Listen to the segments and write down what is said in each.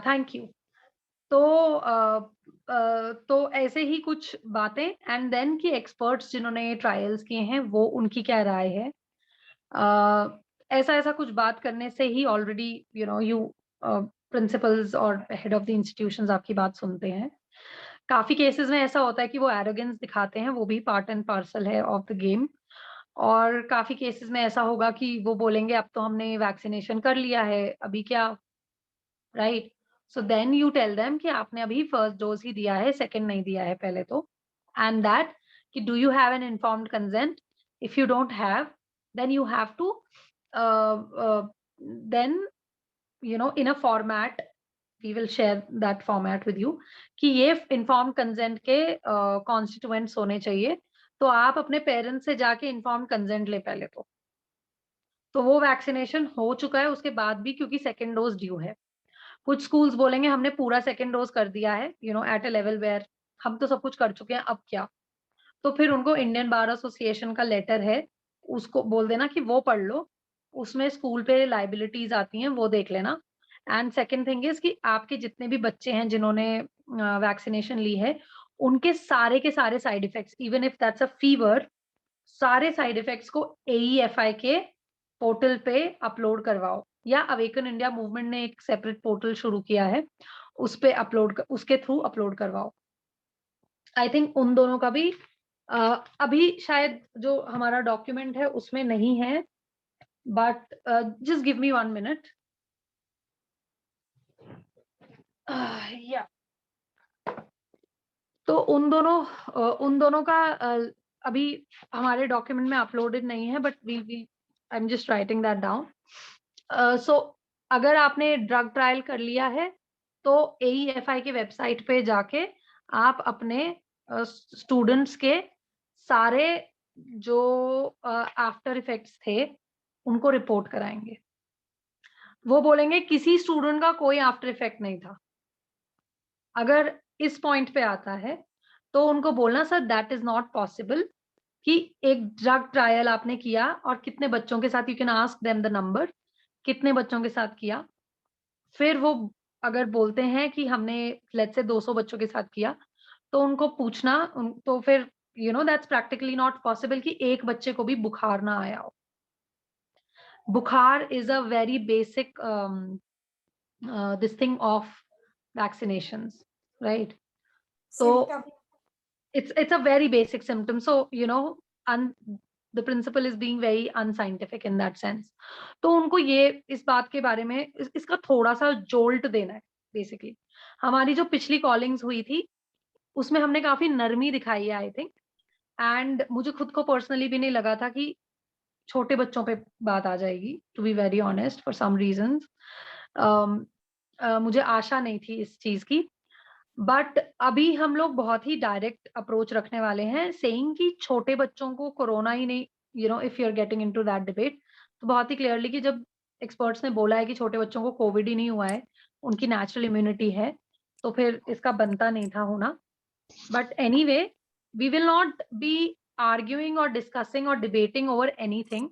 Thank you. तो तो ऐसे ही कुछ बातें, एंड देन कि एक्सपर्ट्स जिन्होंने ट्रायल्स किए हैं वो उनकी क्या राय है। ऐसा-ऐसा कुछ बात करने से ही ऑलरेडी यू प्रिंसिपल्स और हेड ऑफ द इंस्टीट्यूशंस आपकी बात सुनते हैं। काफ़ी केसेज़ में ऐसा होता है कि वो एरोगेंस दिखाते हैं, वो भी पार्ट एंड पार्सल है ऑफ द गेम। और काफ़ी केसेज़ में ऐसा होगा कि वो बोलेंगे अब तो हमने वैक्सिनेशन कर लिया है, अभी क्या, right? So then you tell them कि आपने अभी फर्स्ट डोज़ ही दिया है, सेकंड नहीं दिया है पहले तो। एंड दैट कि do you have an informed consent? If you don't have, then you have to then in a format, we will share that format with you कि ये इन्फॉर्म्ड कंसेंट के कॉन्स्टिट्यूएंट्स होने चाहिए। तो आप अपने पेरेंट्स से जाके इन्फॉर्म्ड कंसेंट ले पहले तो। तो वो वैक्सिनेशन हो चुका है उसके बाद भी, क्योंकि सेकंड डोज़ ड्यू है। कुछ स्कूल्स बोलेंगे हमने पूरा सेकंड डोज़ कर दिया है, एट अ लेवल वेयर हम तो सब कुछ कर चुके हैं, अब क्या? तो फिर उनको इंडियन बार एसोसिएशन का लेटर है, उसको बोल देना कि वो पढ़ लो, उसमें स्कूल पे लायबिलिटीज़ आती हैं, वो देख लेना। एंड सेकंड थिंग इज़ कि आपके जितने भी बच्चे हैं जिन्होंने वैक्सिनेशन ली है, उनके सारे के सारे side effects, even if that's a fever, सारे साइड इफेक्ट्स को एईएफआई के पोर्टल पे अपलोड करवाओ, या अवेकन इंडिया मूवमेंट ने एक सेपरेट पोर्टल शुरू किया है, उस पे उसके थ्रू अपलोड करवाओ। आई थिंक उन दोनों का भी अभी शायद जो हमारा डॉक्यूमेंट है उसमें नहीं है, but just give me 1 minute. या तो उन दोनों का अभी हमारे डॉक्यूमेंट में अपलोडेड नहीं है, but we we I am just writing that down. So अगर आपने ड्रग ट्रायल कर लिया है, तो एईएफआई की वेबसाइट पे जाके आप अपने स्टूडेंट्स के सारे जो आफ्टर इफेक्ट्स थे, उनको रिपोर्ट कराएँगे। वो बोलेंगे किसी स्टूडेंट का कोई आफ्टर इफेक्ट नहीं था। अगर इस पॉइंट पे आता है, तो उनको बोलना sir that is not possible कि एक ड्रग ट्रायल आपने किया और कितने बच्चों के साथ, you can ask them the number, कितने बच्चों के साथ किया। फिर वो अगर बोलते हैं कि हमने लेट्स से 200 बच्चों के साथ किया, तो उनको पूछना तो फिर दैट्स प्रैक्टिकली नॉट पॉसिबल कि एक बच्चे को भी बुखार ना आया हो। बुखार is a very basic this thing of vaccinations, right? So symptom. it's a very basic symptom. So un, the principal is being very unscientific in that sense. तो उनको ये इस बात के बारे में इसका थोड़ा सा जोल्ट देना है बेसिकली। हमारी जो पिछली कॉलिंग्स हुई थी उसमें हमने काफी नरमी दिखाई है आई थिंक, एंड मुझे खुद को पर्सनली भी नहीं लगा था कि छोटे बच्चों पे बात आ जाएगी, to be very honest for some reasons. मुझे आशा नहीं थी इस चीज़ की, बट अभी हम लोग बहुत ही डायरेक्ट अप्रोच रखने वाले हैं, सेइंग कि छोटे बच्चों को कोरोना ही नहीं, if you are getting into that debate, तो बहुत ही क्लियरली कि जब एक्सपर्ट्स ने बोला है कि छोटे बच्चों को कोविड ही नहीं हुआ है, उनकी नेचुरल इम्यूनिटी है, तो फिर इसका बनता नहीं था होना। But anyway, we will not be arguing और डिस्कसिंग और डिबेटिंग ओवर एनीथिंग।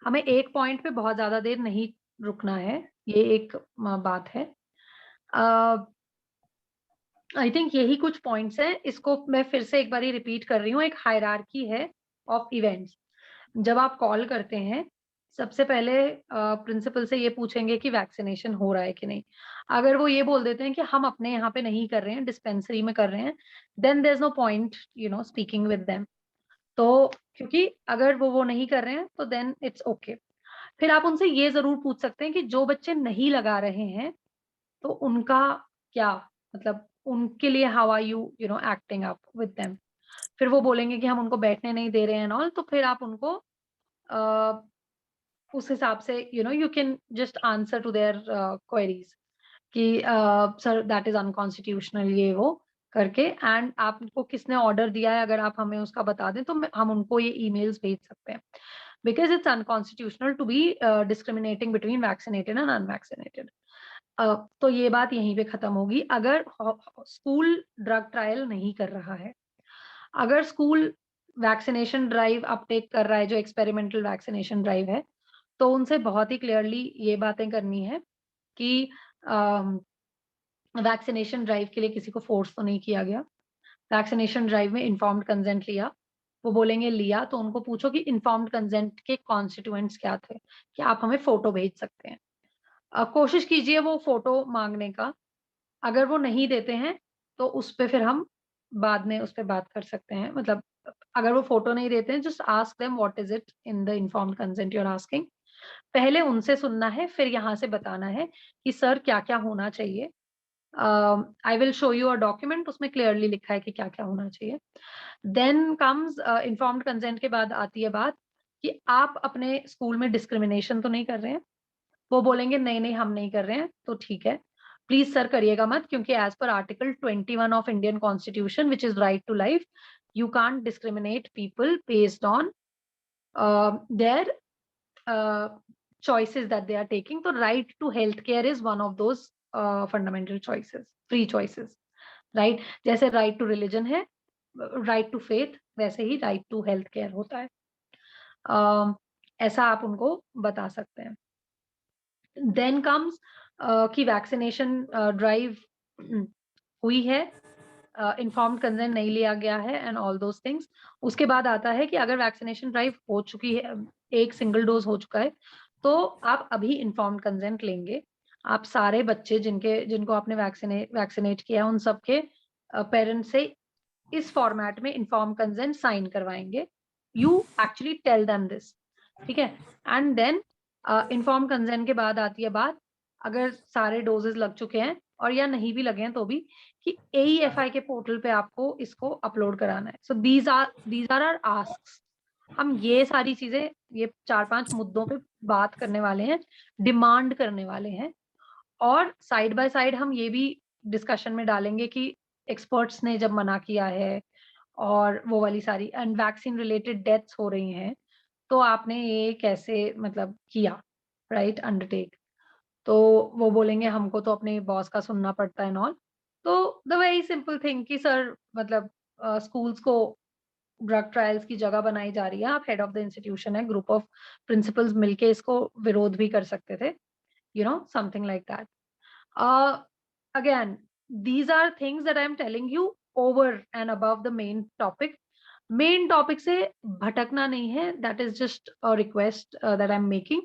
हमें एक पॉइंट पे बहुत ज़्यादा देर नहीं रुकना है, ये एक बात है। आई थिंक यही कुछ पॉइंट्स हैं, इसको मैं फिर से एक बारी रिपीट कर रही हूँ, एक हायरार्की है ऑफ इवेंट्स। जब आप कॉल करते हैं, सबसे पहले प्रिंसिपल से ये पूछेंगे कि वैक्सिनेशन हो रहा है कि नहीं। अगर वो ये बोल देते हैं कि हम अपने यहाँ पे नहीं कर रहे हैं, डिस्पेंसरी में कर रहे हैं, then there is no point speaking with them. तो क्योंकि अगर वो नहीं कर रहे हैं, तो देन इट्स ओके। फिर आप उनसे ये ज़रूर पूछ सकते हैं कि जो बच्चे नहीं लगा रहे हैं, तो उनका क्या, मतलब उनके लिए how are you acting up with them. फिर वो बोलेंगे कि हम उनको बैठने नहीं दे रहे हैं एंड ऑल, तो फिर आप उनको उस हिसाब से you can just answer to their queries कि सर दैट इज अनकॉन्स्टिट्यूशनल, ये वो करके। एंड आपको किसने ऑर्डर दिया है अगर आप हमें उसका बता दें, तो हम उनको ये ईमेल्स भेज सकते हैं, because it's unconstitutional to be discriminating between vaccinated and unvaccinated. तो ये बात यहीं पे खत्म होगी। अगर स्कूल ड्रग ट्रायल नहीं कर रहा है, अगर स्कूल वैक्सीनेशन ड्राइव अपटेक कर रहा है, जो एक्सपेरिमेंटल वैक्सीनेशन ड्राइव है, तो उनसे बहुत ही क्लियरली ये बातें करनी है कि वैक्सीनेशन ड्राइव के लिए किसी को फोर्स तो नहीं किया गया, वैक्सीनेशन ड्राइव में इन्फॉर्म्ड कंसेंट लिया। वो बोलेंगे लिया, तो उनको पूछो कि इन्फॉर्म्ड कंसेंट के कॉन्स्टिट्यूएंट्स क्या थे, कि आप हमें फोटो भेज सकते हैं। कोशिश कीजिए वो फोटो मांगने का। अगर वो नहीं देते हैं तो उस पे फिर हम बाद में उस पे बात कर सकते हैं। मतलब अगर वो फोटो नहीं देते हैं, just ask them what is it in the informed consent you are asking. पहले उनसे सुनना है, फिर यहाँ से बताना है कि सर क्या-क्या होना चाहिए। I will show you a document, उसमें क्लियरली लिखा है कि क्या-क्या होना चाहिए। देन कम्स इन्फॉर्म्ड कंसेंट के बाद आती है बात कि आप अपने स्कूल में डिस्क्रिमिनेशन तो नहीं कर रहे हैं। वो बोलेंगे नहीं-नहीं हम नहीं कर रहे हैं, तो ठीक है। प्लीज़ सर करिएगा मत, क्योंकि as per article 21 of Indian constitution which is right to life, you can't discriminate people based on their choices that they are taking. तो right to healthcare is one of those fundamental choices, free choices, right? जैसे right to religion है, right to faith, वैसे ही right to healthcare होता है। ऐसा आप उनको बता सकते हैं। देन कम्स कि वैक्सीनेशन ड्राइव हुई है, इन्फॉर्म्ड कंसेंट नहीं लिया गया है एंड ऑल दोज थिंग्स। उसके बाद आता है कि अगर वैक्सीनेशन ड्राइव हो चुकी है, एक सिंगल डोज हो चुका है, तो आप अभी इन्फॉर्म्ड कंसेंट लेंगे। आप सारे बच्चे जिनको आपने वैक्सीनेट किया है, उन सबके पेरेंट्स से इस फॉर्मेट में इन्फॉर्म कंसेंट साइन करवाएंगे। You actually tell them this, ठीक है? एंड देन इन्फॉर्म कंसेंट के बाद आती है बात, अगर सारे डोजेस लग चुके हैं और या नहीं भी लगे हैं तो भी, कि AEFI के पोर्टल पे आपको इसको अपलोड कराना है। So these are our asks. हम ये सारी चीजें, ये 4-5 मुद्दों पे बात करने वाले हैं, डिमांड करने वाले हैं। और साइड बाय साइड हम ये भी डिस्कशन में डालेंगे कि एक्सपर्ट्स ने जब मना किया है और वो वाली सारी एंड वैक्सीन रिलेटेड डेथ्स हो रही हैं, तो आपने ये कैसे मतलब किया, राइट, अंडरटेक। तो वो बोलेंगे हमको तो अपने बॉस का सुनना पड़ता है एंड ऑल। तो द वेरी सिंपल थिंग कि सर मतलब स्कूल्स को ड्रग ट्रायल्स की जगह बनाई जा रही है, आप हेड ऑफ द इंस्टीट्यूशन है, ग्रुप ऑफ प्रिंसिपल्स मिलके इसको विरोध भी कर सकते थे, you know something like that. Again, these are things that I am telling you over and above the main topic. Main topic से भटकना नहीं है, that is just a request that I am making,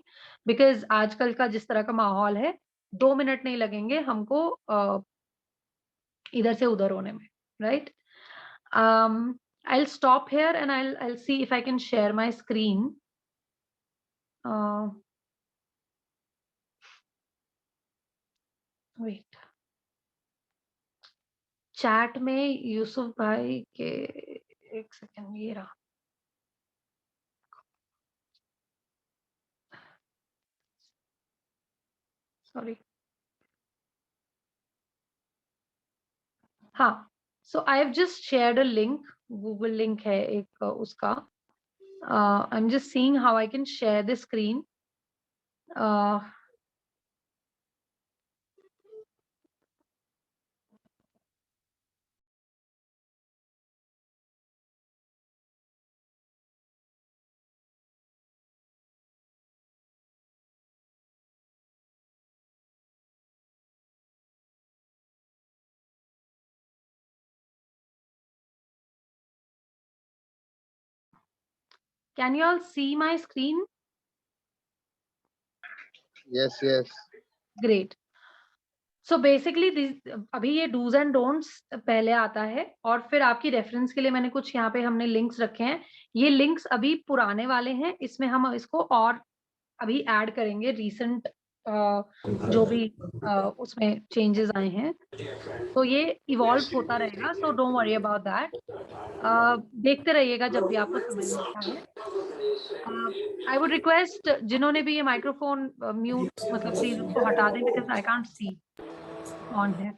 because आजकल का जिस तरह का माहौल है, 2 मिनट नहीं लगेंगे हमको इधर से उधर होने में, right? I'll stop here and I'll see if I can share my screen. Wait. Chat में यूसुफ भाई के, एक सेकेंड, ये रहा। सॉरी। हाँ, so I have just shared a link, Google link है एक उसका। I am just seeing how I can share the screen. Can you all see my screen? Yes, yes. Great. So basically अभी ये dos and don'ts पहले आता है, और फिर आपकी रेफरेंस के लिए मैंने कुछ यहाँ पे हमने लिंक्स रखे हैं। ये लिंक्स अभी पुराने वाले हैं, इसमें हम इसको और अभी ऐड करेंगे रीसेंट जो भी उसमें चेंजेस आए हैं। तो ये इवॉल्व होता रहेगा, so don't worry about that. देखते रहिएगा जब भी आपको समय मिलता है। आई वुड रिक्वेस्ट जिन्होंने भी ये माइक्रोफोन म्यूट, मतलब प्लीज उसको हटा दें, because I can't see on है।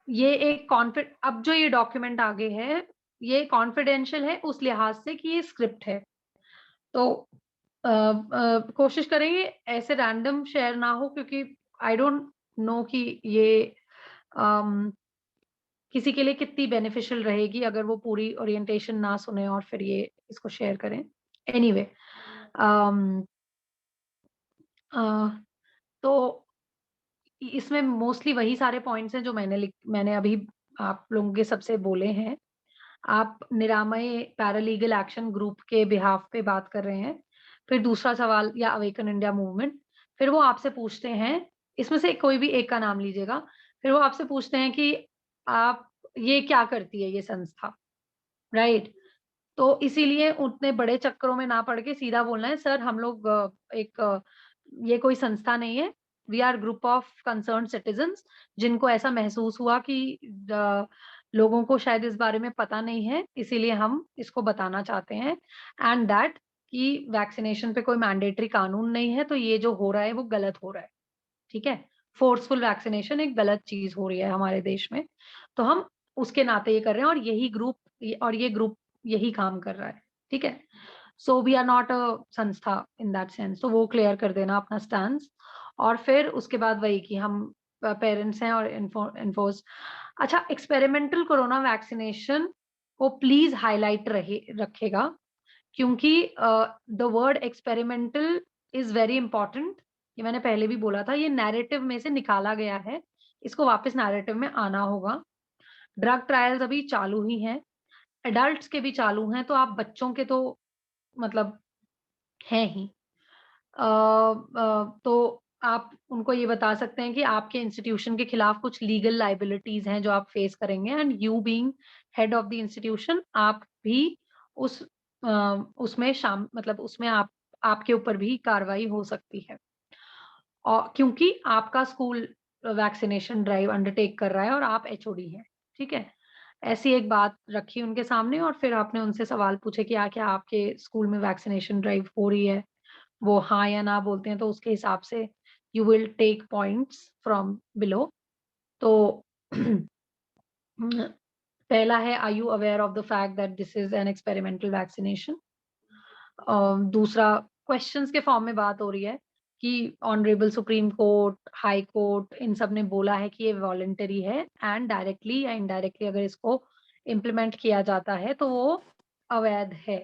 ये एक कॉन्फिड अब जो ये डॉक्यूमेंट आगे है, ये कॉन्फिडेंशियल है उस लिहाज से कि ये स्क्रिप्ट है। तो कोशिश करेंगे ऐसे रैंडम शेयर ना हो, क्योंकि आई डोंट नो कि ये किसी के लिए कितनी बेनिफिशियल रहेगी अगर वो पूरी ओरिएंटेशन ना सुने और फिर ये इसको शेयर करें। एनीवे अम, अ, तो इसमें मोस्टली वही सारे पॉइंट्स हैं जो मैंने अभी आप लोगों के सबसे बोले हैं। आप निरामय पैरालीगल एक्शन ग्रुप के बिहाफ पे बात कर रहे हैं। फिर दूसरा सवाल या अवेकन इंडिया मूवमेंट, फिर वो आपसे पूछते हैं, इसमें से कोई भी एक का नाम लीजिएगा। फिर वो आपसे पूछते हैं कि आप ये क्या करती है ये संस्था, राइट? तो इसीलिए उतने बड़े चक्करों में ना पड़ के सीधा बोलना है, सर हम लोग ये कोई संस्था नहीं है, we are group of concerned citizens जिनको ऐसा महसूस हुआ कि लोगों को शायद इस बारे में पता नहीं है, इसीलिए हम इसको बताना चाहते हैं एंड दैट कि वैक्सीनेशन पे कोई मैंडेटरी कानून नहीं है, तो ये जो हो रहा है वो गलत हो रहा है, ठीक है? फोर्सफुल वैक्सीनेशन एक गलत चीज़ हो रही है हमारे देश में, तो हम उसके नाते ये कर रहे हैं और ये ग्रुप यही काम कर रहा है, ठीक है? So we are not a संस्था इन दैट सेंस, तो वो क्लियर कर देना अपना स्टैंस। और फिर उसके बाद वही कि हम पेरेंट्स हैं और इन्फोर्स। अच्छा, एक्सपेरिमेंटल कोरोना वैक्सीनेशन को प्लीज हाईलाइट रहे रखेगा, क्योंकि the word experimental is very important. ये मैंने पहले भी बोला था, ये नैरेटिव में से निकाला गया है, इसको वापस नैरेटिव में आना होगा। ड्रग ट्रायल्स अभी चालू ही हैं, एडल्ट्स के भी चालू हैं, तो आप बच्चों के तो मतलब हैं ही। तो आप उनको ये बता सकते हैं कि आपके इंस्टीट्यूशन के खिलाफ कुछ लीगल लायबिलिटीज हैं जो आप फेस करेंगे and you being head of द इंस्टीट्यूशन, आप भी उस अ, उसमें मतलब उसमें आपके ऊपर भी कार्रवाई हो सकती है। और क्योंकि आपका स्कूल वैक्सीनेशन ड्राइव अंडरटेक कर रहा है और आप एचओडी हैं, ठीक है? ऐसी एक बात रखी उनके सामने और फिर आपने उनसे सवाल पूछे कि क्या आपके स्कूल में वैक्सीनेशन ड्राइव हो रही है? वो हाँ या ना बोलते हैं तो उसके हिसाब से you will take points from below. तो पहला है, are you aware of the fact that this is an experimental vaccination? दूसरा, क्वेश्चंस के फॉर्म में बात हो रही है कि honourable Supreme Court, High Court इन सब ने बोला है कि ये वॉलंटरी है एंड डायरेक्टली या इनडायरेक्टली अगर इसको इम्प्लीमेंट किया जाता है तो वो अवैध है,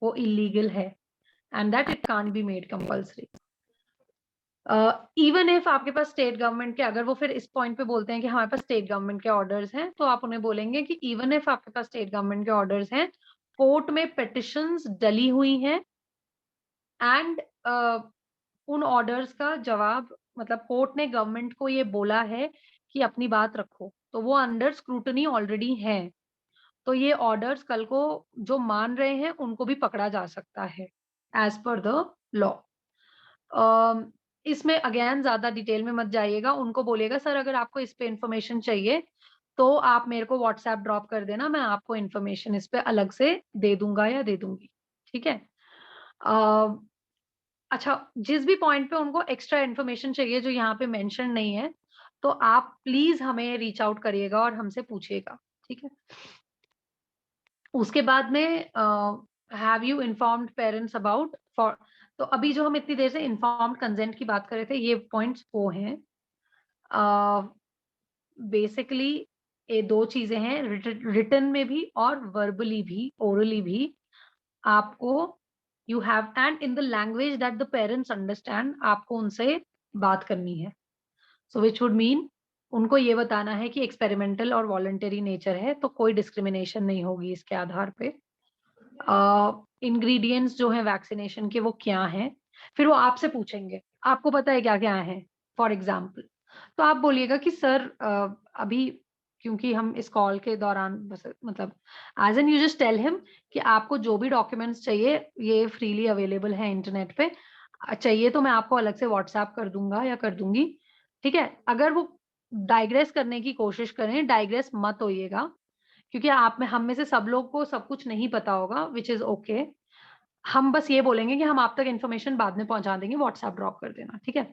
वो इलीगल है and that it can't be made compulsory. Even if आपके पास स्टेट गवर्नमेंट के, अगर वो फिर इस पॉइंट पे बोलते हैं कि हमारे पास स्टेट गवर्नमेंट के ऑर्डर्स हैं, तो आप उन्हें बोलेंगे कि इवन इफ आपके पास स्टेट गवर्नमेंट के ऑर्डर्स हैं, कोर्ट में पिटिशंस डली हुई हैं एंड उन ऑर्डर्स का जवाब, मतलब कोर्ट ने गवर्नमेंट को ये बोला है कि अपनी बात रखो, तो वो अंडर स्क्रूटनी ऑलरेडी है। तो ये ऑर्डर्स कल को जो मान रहे हैं उनको भी पकड़ा जा सकता है एज पर द लॉ। अम, इसमें अगेन ज़्यादा डिटेल में मत जाइएगा, उनको बोलिएगा सर अगर आपको इस पे इन्फॉर्मेशन चाहिए, तो आप मेरे को व्हाट्सएप ड्रॉप कर देना, मैं आपको इन्फॉर्मेशन इस पे अलग से दे दूँगा या दे दूँगी, ठीक है? अ, अच्छा, जिस भी पॉइंट पे उनको एक्स्ट्रा इन्फॉर्मेशन चाहिए जो यहाँ पे मेंशन नहीं है, तो आप प्लीज़ हमें रीच आउट करिएगा और हमसे पूछिएगा, ठीक है? उसके बाद में have you informed parents about for, तो अभी जो हम इतनी देर से इन्फॉर्म्ड कंसेंट की बात कर रहे थे, ये पॉइंट्स वो हैं। बेसिकली ये 2 चीज़ें हैं, रिटन में भी और वर्बली भी, ओरली भी आपको you have and in the language that the parents understand, आपको उनसे बात करनी है। सो व्हिच वुड मीन उनको ये बताना है कि एक्सपेरिमेंटल और वॉलंटरी नेचर है, तो कोई डिस्क्रिमिनेशन नहीं होगी इसके आधार पे। इंग्रीडिएंट्स जो हैं वैक्सीनेशन के वो क्या हैं? फिर वो आपसे पूछेंगे, आपको पता है क्या-क्या हैं? फॉर एग्ज़ाम्पल, तो आप बोलिएगा कि सर अभी क्योंकि हम इस कॉल के दौरान बस मतलब as an you just tell him कि आपको जो भी डॉक्यूमेंट्स चाहिए ये फ्रीली अवेलेबल है इंटरनेट पे। चाहिए तो मैं आपको अलग से व्हाट्सएप कर दूँगा या कर दूँगी, ठीक है? अगर वो डाइग्रेस करने की कोशिश करें, डाइग्रेस मत होइएगा, क्योंकि आप में हम में से सब लोग को सब कुछ नहीं पता होगा, व्हिच इज़ ओके। हम बस ये बोलेंगे कि हम आप तक इन्फॉर्मेशन बाद में पहुँचा देंगे, व्हाट्सएप ड्रॉप कर देना, ठीक है?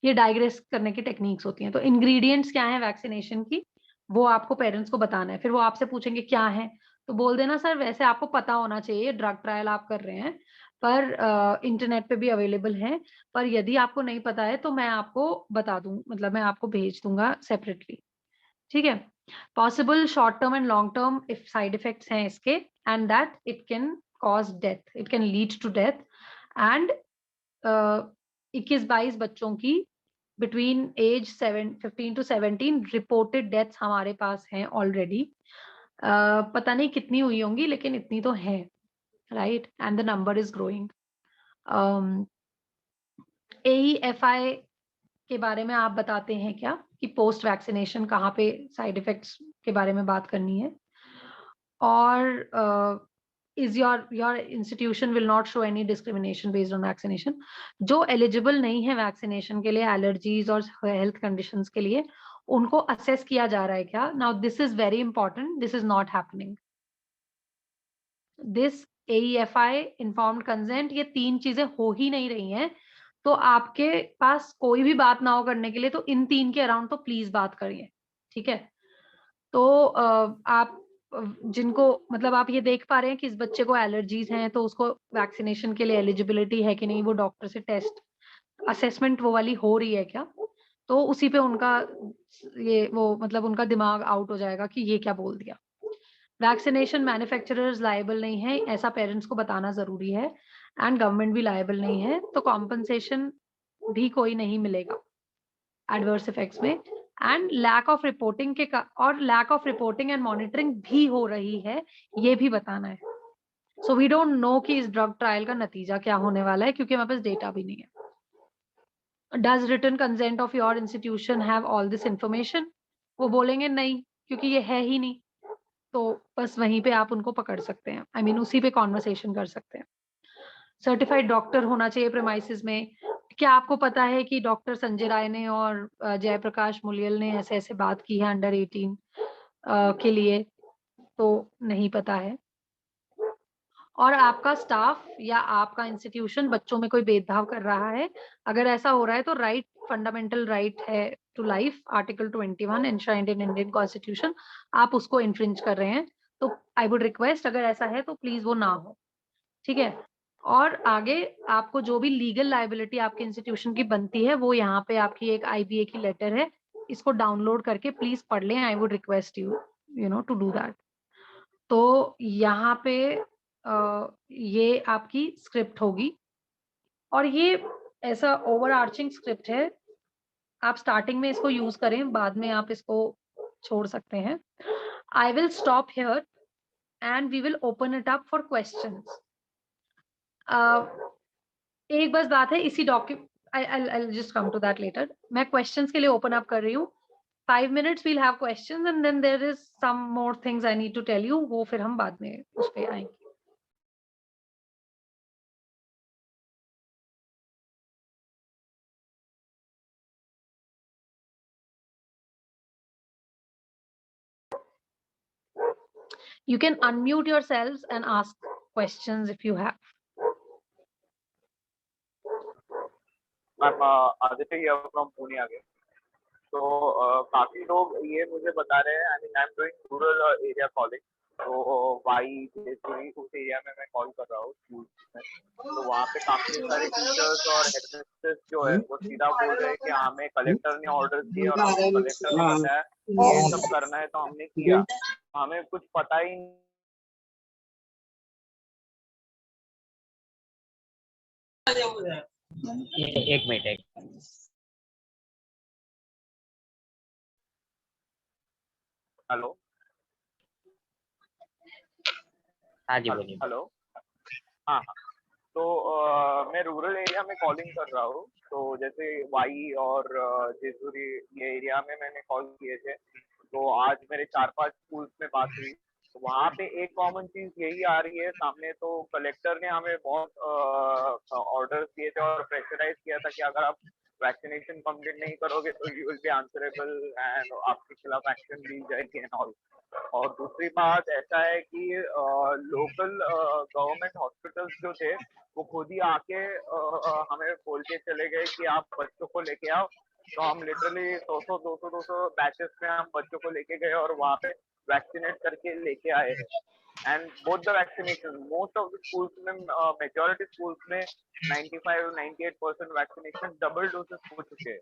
ये डाइग्रेस करने की टेक्निक्स होती हैं। तो इंग्रीडिएंट्स क्या हैं वैक्सीनेशन की, वो आपको पेरेंट्स को बताना है। फिर वो आपसे पूछेंगे क्या हैं? तो बोल देना सर वैसे आपको पता होना चाहिए, ड्रग ट्रायल आप कर रहे हैं, पर इंटरनेट पे भी अवेलेबल हैं, पर यदि आपको नहीं पता है तो मैं आपको बता दूँ, मतलब मैं आपको भेज दूँगा सेपरेटली, ठीक है, possible short term and long term if side effects हैं इसके, and that it can cause death, it can lead to death. And 21-22 बच्चों की between age 15 to 17 reported deaths हमारे पास हैं ऑलरेडी। पता नहीं कितनी हुई होंगी, लेकिन इतनी तो है, right, and the number is growing. AEFI के बारे में आप बताते हैं क्या कि पोस्ट वैक्सीनेशन कहाँ पे साइड इफेक्ट्स के बारे में बात करनी है? और is your institution will not show any discrimination based on vaccination? जो एलिजिबल नहीं है वैक्सीनेशन के लिए, एलर्जीज और हेल्थ कंडीशंस के लिए, उनको असेस किया जा रहा है क्या? Now this is very important, this is not happening. This AEFI, informed consent, ये 3 चीजें हो ही नहीं रही हैं। तो आपके पास कोई भी बात ना हो करने के लिए, तो इन 3 के अराउंड तो प्लीज बात करिए, ठीक है? तो आप जिनको मतलब आप ये देख पा रहे हैं कि इस बच्चे को एलर्जीज हैं, तो उसको वैक्सीनेशन के लिए एलिजिबिलिटी है कि नहीं, वो डॉक्टर से टेस्ट असेसमेंट वो वाली हो रही है क्या? तो उसी पे उनका ये वो मतलब उनका दिमाग आउट हो जाएगा कि ये क्या बोल दिया। वैक्सीनेशन मैन्युफैक्चरर्स लायबल नहीं है, ऐसा पेरेंट्स को बताना जरूरी है, एंड गवर्नमेंट भी लायबल नहीं है, तो कॉम्पनसेशन भी कोई नहीं मिलेगा एडवर्स इफेक्ट्स में। एंड लैक ऑफ रिपोर्टिंग और lack of reporting and monitoring भी हो रही है, ये भी बताना है। सो वी डोंट नो कि इस ड्रग ट्रायल का नतीजा क्या होने वाला है, क्योंकि हमारे पास डेटा भी नहीं है। Does written consent of your institution have all this information? वो बोलेंगे नहीं, क्योंकि ये है ही नहीं। तो बस वहीं पे आप उनको पकड़ सकते हैं, I mean, उसी पे कॉन्वर्सेशन कर सकते हैं। सर्टिफाइड डॉक्टर होना चाहिए प्रेमाइसिस में। क्या आपको पता है कि डॉक्टर संजय राय ने और जयप्रकाश मुलियल ने ऐसे ऐसे बात की है अंडर 18 के लिए? तो नहीं पता है। और आपका स्टाफ या आपका इंस्टीट्यूशन बच्चों में कोई भेदभाव कर रहा है? अगर ऐसा हो रहा है तो राइट, फंडामेंटल राइट है to life, article 21 enshrined in Indian constitution, आप उसको इन्फ्रिंज कर रहे हैं। तो आई वुड रिक्वेस्ट, अगर ऐसा है तो प्लीज वो ना हो, ठीक है? और आगे आपको जो भी लीगल लायबिलिटी आपके इंस्टीट्यूशन की बनती है, वो यहाँ पे आपकी एक IBA की लेटर है, इसको डाउनलोड करके प्लीज पढ़ लें। I would request you, you know, to do that. तो यहाँ पे ये आपकी स्क्रिप्ट होगी, और ये ऐसा ओवर आर्चिंग स्क्रिप्ट है, आप स्टार्टिंग में इसको यूज करें, बाद में आप इसको छोड़ सकते हैं। I will stop here and we will open it up for questions. एक बस बात है, इसी document, I'll just come to that later. मैं क्वेश्चंस के लिए ओपन अप कर रही हूँ। 5 minutes we'll have questions and then there is some more things I need to tell you, वो फिर हम बाद में उस पे आएंगे। You can unmute yourselves and ask questions if you have. I'm Aditya here from Pune again. तो काफी लोग ये मुझे बता रहे हैं, I am doing rural area calling, तो वाई जैसे उस एरिया में मैं कॉल कर रहा हूँ स्कूल में। तो वहाँ पे काफी सारे टीचर्स और हेडमिस्ट्रेस जो है वो सीधा बोल रहे हैं कि हमें कलेक्टर ने ऑर्डर दिए और हमको कलेक्टर ने बताया ये सब करना है, तो हमने किया, हमें कुछ पता ही नहीं। एक मिनट। हेलो, हाँ जी बोलिए। हेलो, हाँ हाँ, तो मैं रूरल एरिया में कॉलिंग कर रहा हूँ। तो जैसे वाई और जेसूरी ये एरिया में मैंने कॉल किए थे, तो आज मेरे 4-5 स्कूल्स में बात हुई, तो वहाँ पे एक कॉमन चीज यही आ रही है सामने। तो कलेक्टर ने हमें बहुत ऑर्डर्स दिए थे और प्रेशराइज किया था कि अगर आप वैक्सीनेशन कंप्लीट नहीं करोगे तो you will be answerable and आपके खिलाफ एक्शन ली जाएगी एंड ऑल। और दूसरी बात ऐसा है कि लोकल गवर्नमेंट हॉस्पिटल्स जो थे वो खुद ही आके हमें बोल के चले गए कि आप बच्चों को लेके आओ। तो हम लिटरली 200 बैचेस में हम बच्चों को लेके गए और वहाँ पे वैक्सीनेट करके लेके आए हैं। And both the vaccination, most of the schools में, मेजॉरिटी स्कूल्स में 95-98% वैक्सीनेशन डबल डोजेस हो चुके हैं।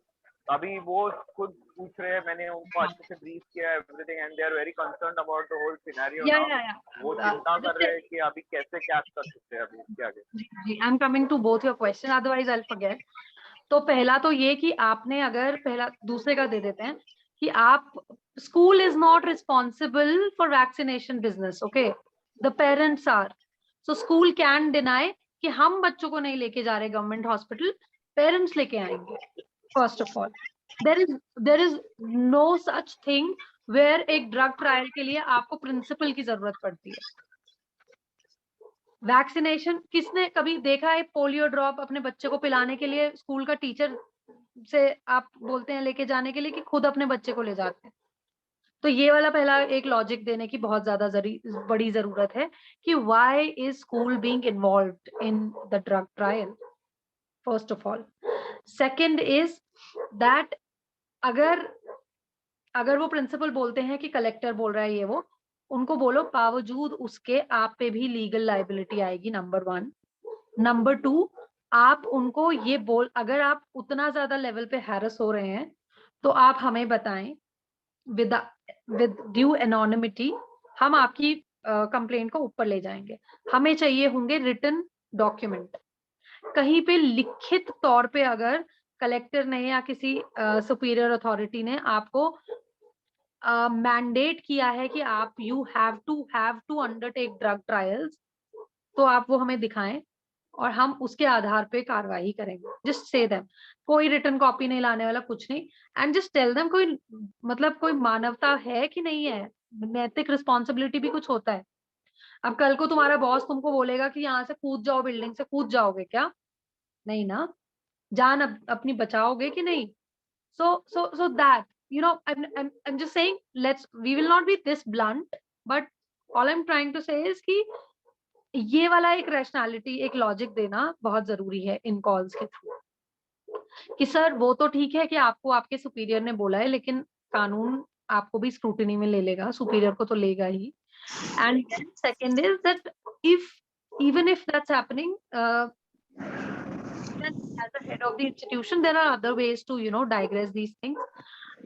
अभी वो खुद पूछ रहे हैं, मैंने उनको अच्छे से ब्रीफ किया everything and they are very concerned about the whole scenario now. वो चिंता कर रहे हैं कि अभी कैसे क्या कर सकते हैं अभी इसके आगे। जी, I am coming to both your question, otherwise I will forget. तो पहला तो ये कि आपने अगर पहला दूसरे का दे देते हैं कि आप, school is not responsible for vaccination business, okay, the parents are. So school can deny कि हम बच्चों को नहीं लेके जा रहे गवर्नमेंट हॉस्पिटल, पेरेंट्स लेके आएंगे। First of all there is no such thing where एक ड्रग ट्रायल के लिए आपको प्रिंसिपल की जरूरत पड़ती है। वैक्सीनेशन किसने कभी देखा है पोलियो ड्रॉप अपने बच्चे को पिलाने के लिए स्कूल का टीचर से आप बोलते हैं लेके जाने के लिए कि खुद अपने बच्चे को ले जाते हैं? तो ये वाला पहला एक लॉजिक देने की बहुत ज्यादा बड़ी जरूरत है कि why is school being involved in the drug trial, first of all. Second is that अगर वो प्रिंसिपल बोलते हैं कि कलेक्टर बोल रहा है ये वो, उनको बोलो बावजूद उसके आप पे भी लीगल लाइबिलिटी आएगी, नंबर 1। नंबर 2, आप उनको ये बोल, अगर आप उतना ज्यादा लेवल पे हैरस हो रहे हैं तो आप हमें बताएं विद ड्यू एनोनिमिटी, हम आपकी कंप्लेंट को ऊपर ले जाएंगे। हमें चाहिए होंगे रिटन डॉक्यूमेंट, कहीं पे लिखित तौर पे अगर कलेक्टर ने या किसी सुपीरियर अथॉरिटी ने आपको मैंडेट किया है कि आप you have to undertake drug trials, तो आप वो हमें दिखाएं और हम उसके आधार पे कार्रवाई करेंगे। जस्ट से देम, कोई रिटर्न कॉपी नहीं लाने वाला, कुछ नहीं, एंड जस्ट टेल देम कोई मतलब कोई मानवता है कि नहीं है, नैतिक रिस्पॉन्सिबिलिटी भी कुछ होता है। अब कल को तुम्हारा बॉस तुमको बोलेगा कि यहाँ से कूद जाओ, बिल्डिंग से कूद जाओगे क्या? नहीं ना, जान अपनी बचाओगे कि नहीं? So that, you know, I'm just saying, we will not be this blunt, but all I'm trying to say is कि ये वाला एक रैशनैलिटी, एक लॉजिक देना बहुत जरूरी है इन कॉल्स के थ्रू कि सर वो तो ठीक है कि आपको आपके सुपीरियर ने बोला है, लेकिन कानून आपको भी स्क्रूटिनी में ले लेगा, सुपीरियर को तो लेगा ही। And second is that even if that's happening, then as a head of the institution there are other ways to, you know, digress these things.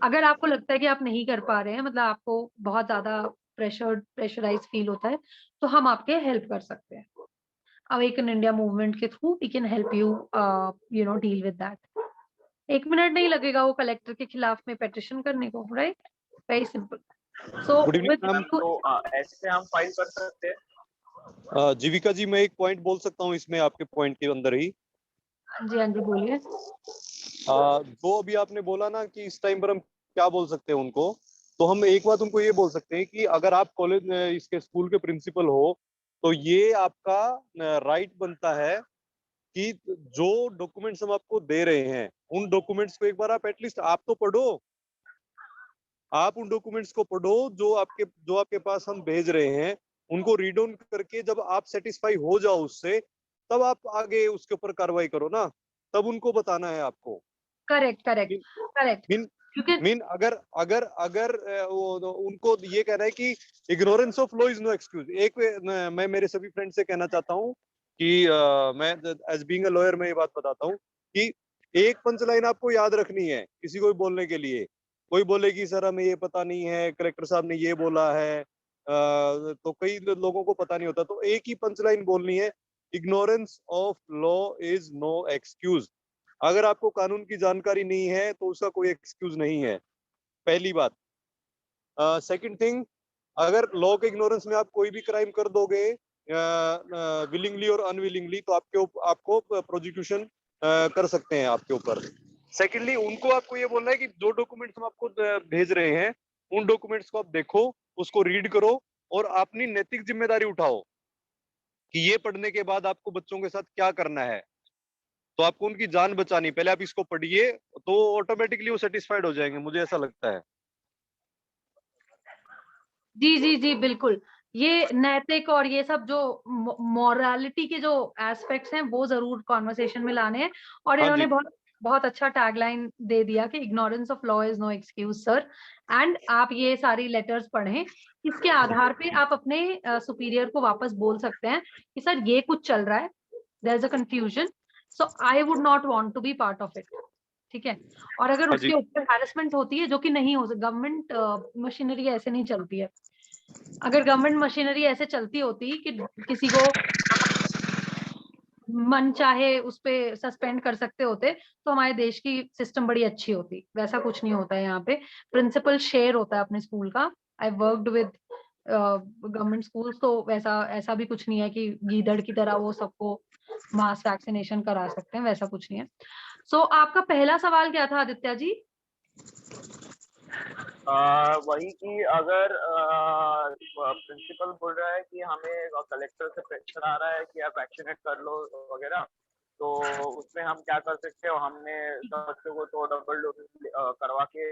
अगर आपको लगता है कि आप नहीं कर पा रहे हैं, मतलब आपको बहुत ज्यादा प्रेशराइज फील होता है, तो हम आपके हेल्प कर सकते हैं। अवेकन इंडिया मूवमेंट के through we can help you, you know, deal with that. 1 minute नहीं लगेगा वो कलेक्टर के खिलाफ में पेटिशन करने को, राइट? Very simple. सो ऐसे हम फाइल कर सकते हैं। जीविका जी, मैं एक पॉइंट बोल सकता हूँ इसमें, आपके पॉइंट के अंदर ही। हाँ जी बोलिए। जो अभी आपने बोला ना कि इस टाइम पर हम क्या बोल सकते हैं उनको, तो हम एक बात उनको ये बोल सकते हैं कि अगर आप कॉलेज इसके स्कूल के प्रिंसिपल हो तो ये आपका राइट बनता है कि जो डॉक्यूमेंट्स हम आपको दे रहे हैं उन डॉक्यूमेंट्स को एक बार आप एटलीस्ट आप तो पढ़ो। आप उन डॉक्यूमेंट्स को पढ़ो जो आपके पास हम भेज रहे हैं, उनको रीड ऑन करके जब आप सेटिस्फाई हो जाओ उससे, तब आप आगे उसके ऊपर कार्रवाई करो ना, तब उनको बताना है आपको। करेक्ट। मीन अगर उनको ये कहना है कि ignorance of law is no excuse. मैं मेरे सभी फ्रेंड से कहना चाहता हूँ कि मैं एज बीइंग अ लॉयर मैं ये बात बताता हूँ कि एक पंचलाइन आपको याद रखनी है किसी को भी बोलने के लिए। कोई बोले कि सर हमें ये पता नहीं है, कलेक्टर साहब ने ये बोला है, तो कई लोगों को पता नहीं होता, तो एक ही पंचलाइन बोलनी है, ignorance of law is no excuse. अगर आपको कानून की जानकारी नहीं है तो उसका कोई एक्सक्यूज नहीं है, पहली बात। सेकंड थिंग, अगर लॉ के इग्नोरेंस में आप कोई भी क्राइम कर दोगे विलिंगली और अनविलिंगली, तो आपको प्रोसिक्यूशन कर सकते हैं आपके ऊपर। सेकेंडली, उनको आपको ये बोलना है कि जो डॉक्यूमेंट्स हम आपको भेज रहे हैं उन डॉक्यूमेंट्स को आप देखो, उसको रीड करो और अपनी नैतिक जिम्मेदारी उठाओ कि ये पढ़ने के बाद आपको बच्चों के साथ क्या करना है। तो आपको उनकी जान बचानी, पहले आप इसको पढ़िए तो ऑटोमेटिकली वो सेटिस्फाइड हो जाएंगे, मुझे ऐसा लगता है। जी बिल्कुल। ये नैतिक और ये सब जो मोरालिटी के जो एस्पेक्ट्स हैं वो जरूर कॉन्वर्सेशन में लाने हैं। और इन्होंने बहुत अच्छा टैगलाइन दे दिया कि ignorance of law is no excuse sir. And आप ये सारी लेटर्स पढ़ें, इसके आधार पे आप अपने सुपीरियर को वापस बोल सकते हैं कि सर ये कुछ चल रहा है, there is a confusion, so I would not want to be part of it. ठीक है। और अगर हाँ जी। उसके ऊपर हैरेसमेंट होती है, जो कि नहीं हो सकती, गवर्नमेंट मशीनरी ऐसे नहीं चलती है। अगर गवर्नमेंट मशीनरी ऐसे चलती होती कि किसी को मन चाहे उस पे सस्पेंड कर सकते होते, तो हमारे देश की सिस्टम बड़ी अच्छी होती। वैसा कुछ नहीं होता है यहाँ पे। प्रिंसिपल शेयर होता है अपने स्कूल का। I worked with government schools, तो वैसा ऐसा भी कुछ नहीं है कि गीदड़ की तरह वो सबको मास वैक्सीनेशन करा सकते हैं, वैसा कुछ नहीं है। सो आपका पहला सवाल क्या था आदित्य जी? वही कि अगर प्रिंसिपल बोल रहा है कि हमें कलेक्टर से प्रेशर आ रहा है कि आप वैक्सीनेट कर लो वगैरह, तो उसमें हम क्या कर सकते हो? हमने सब बच्चों को तो डबल डोज करवा के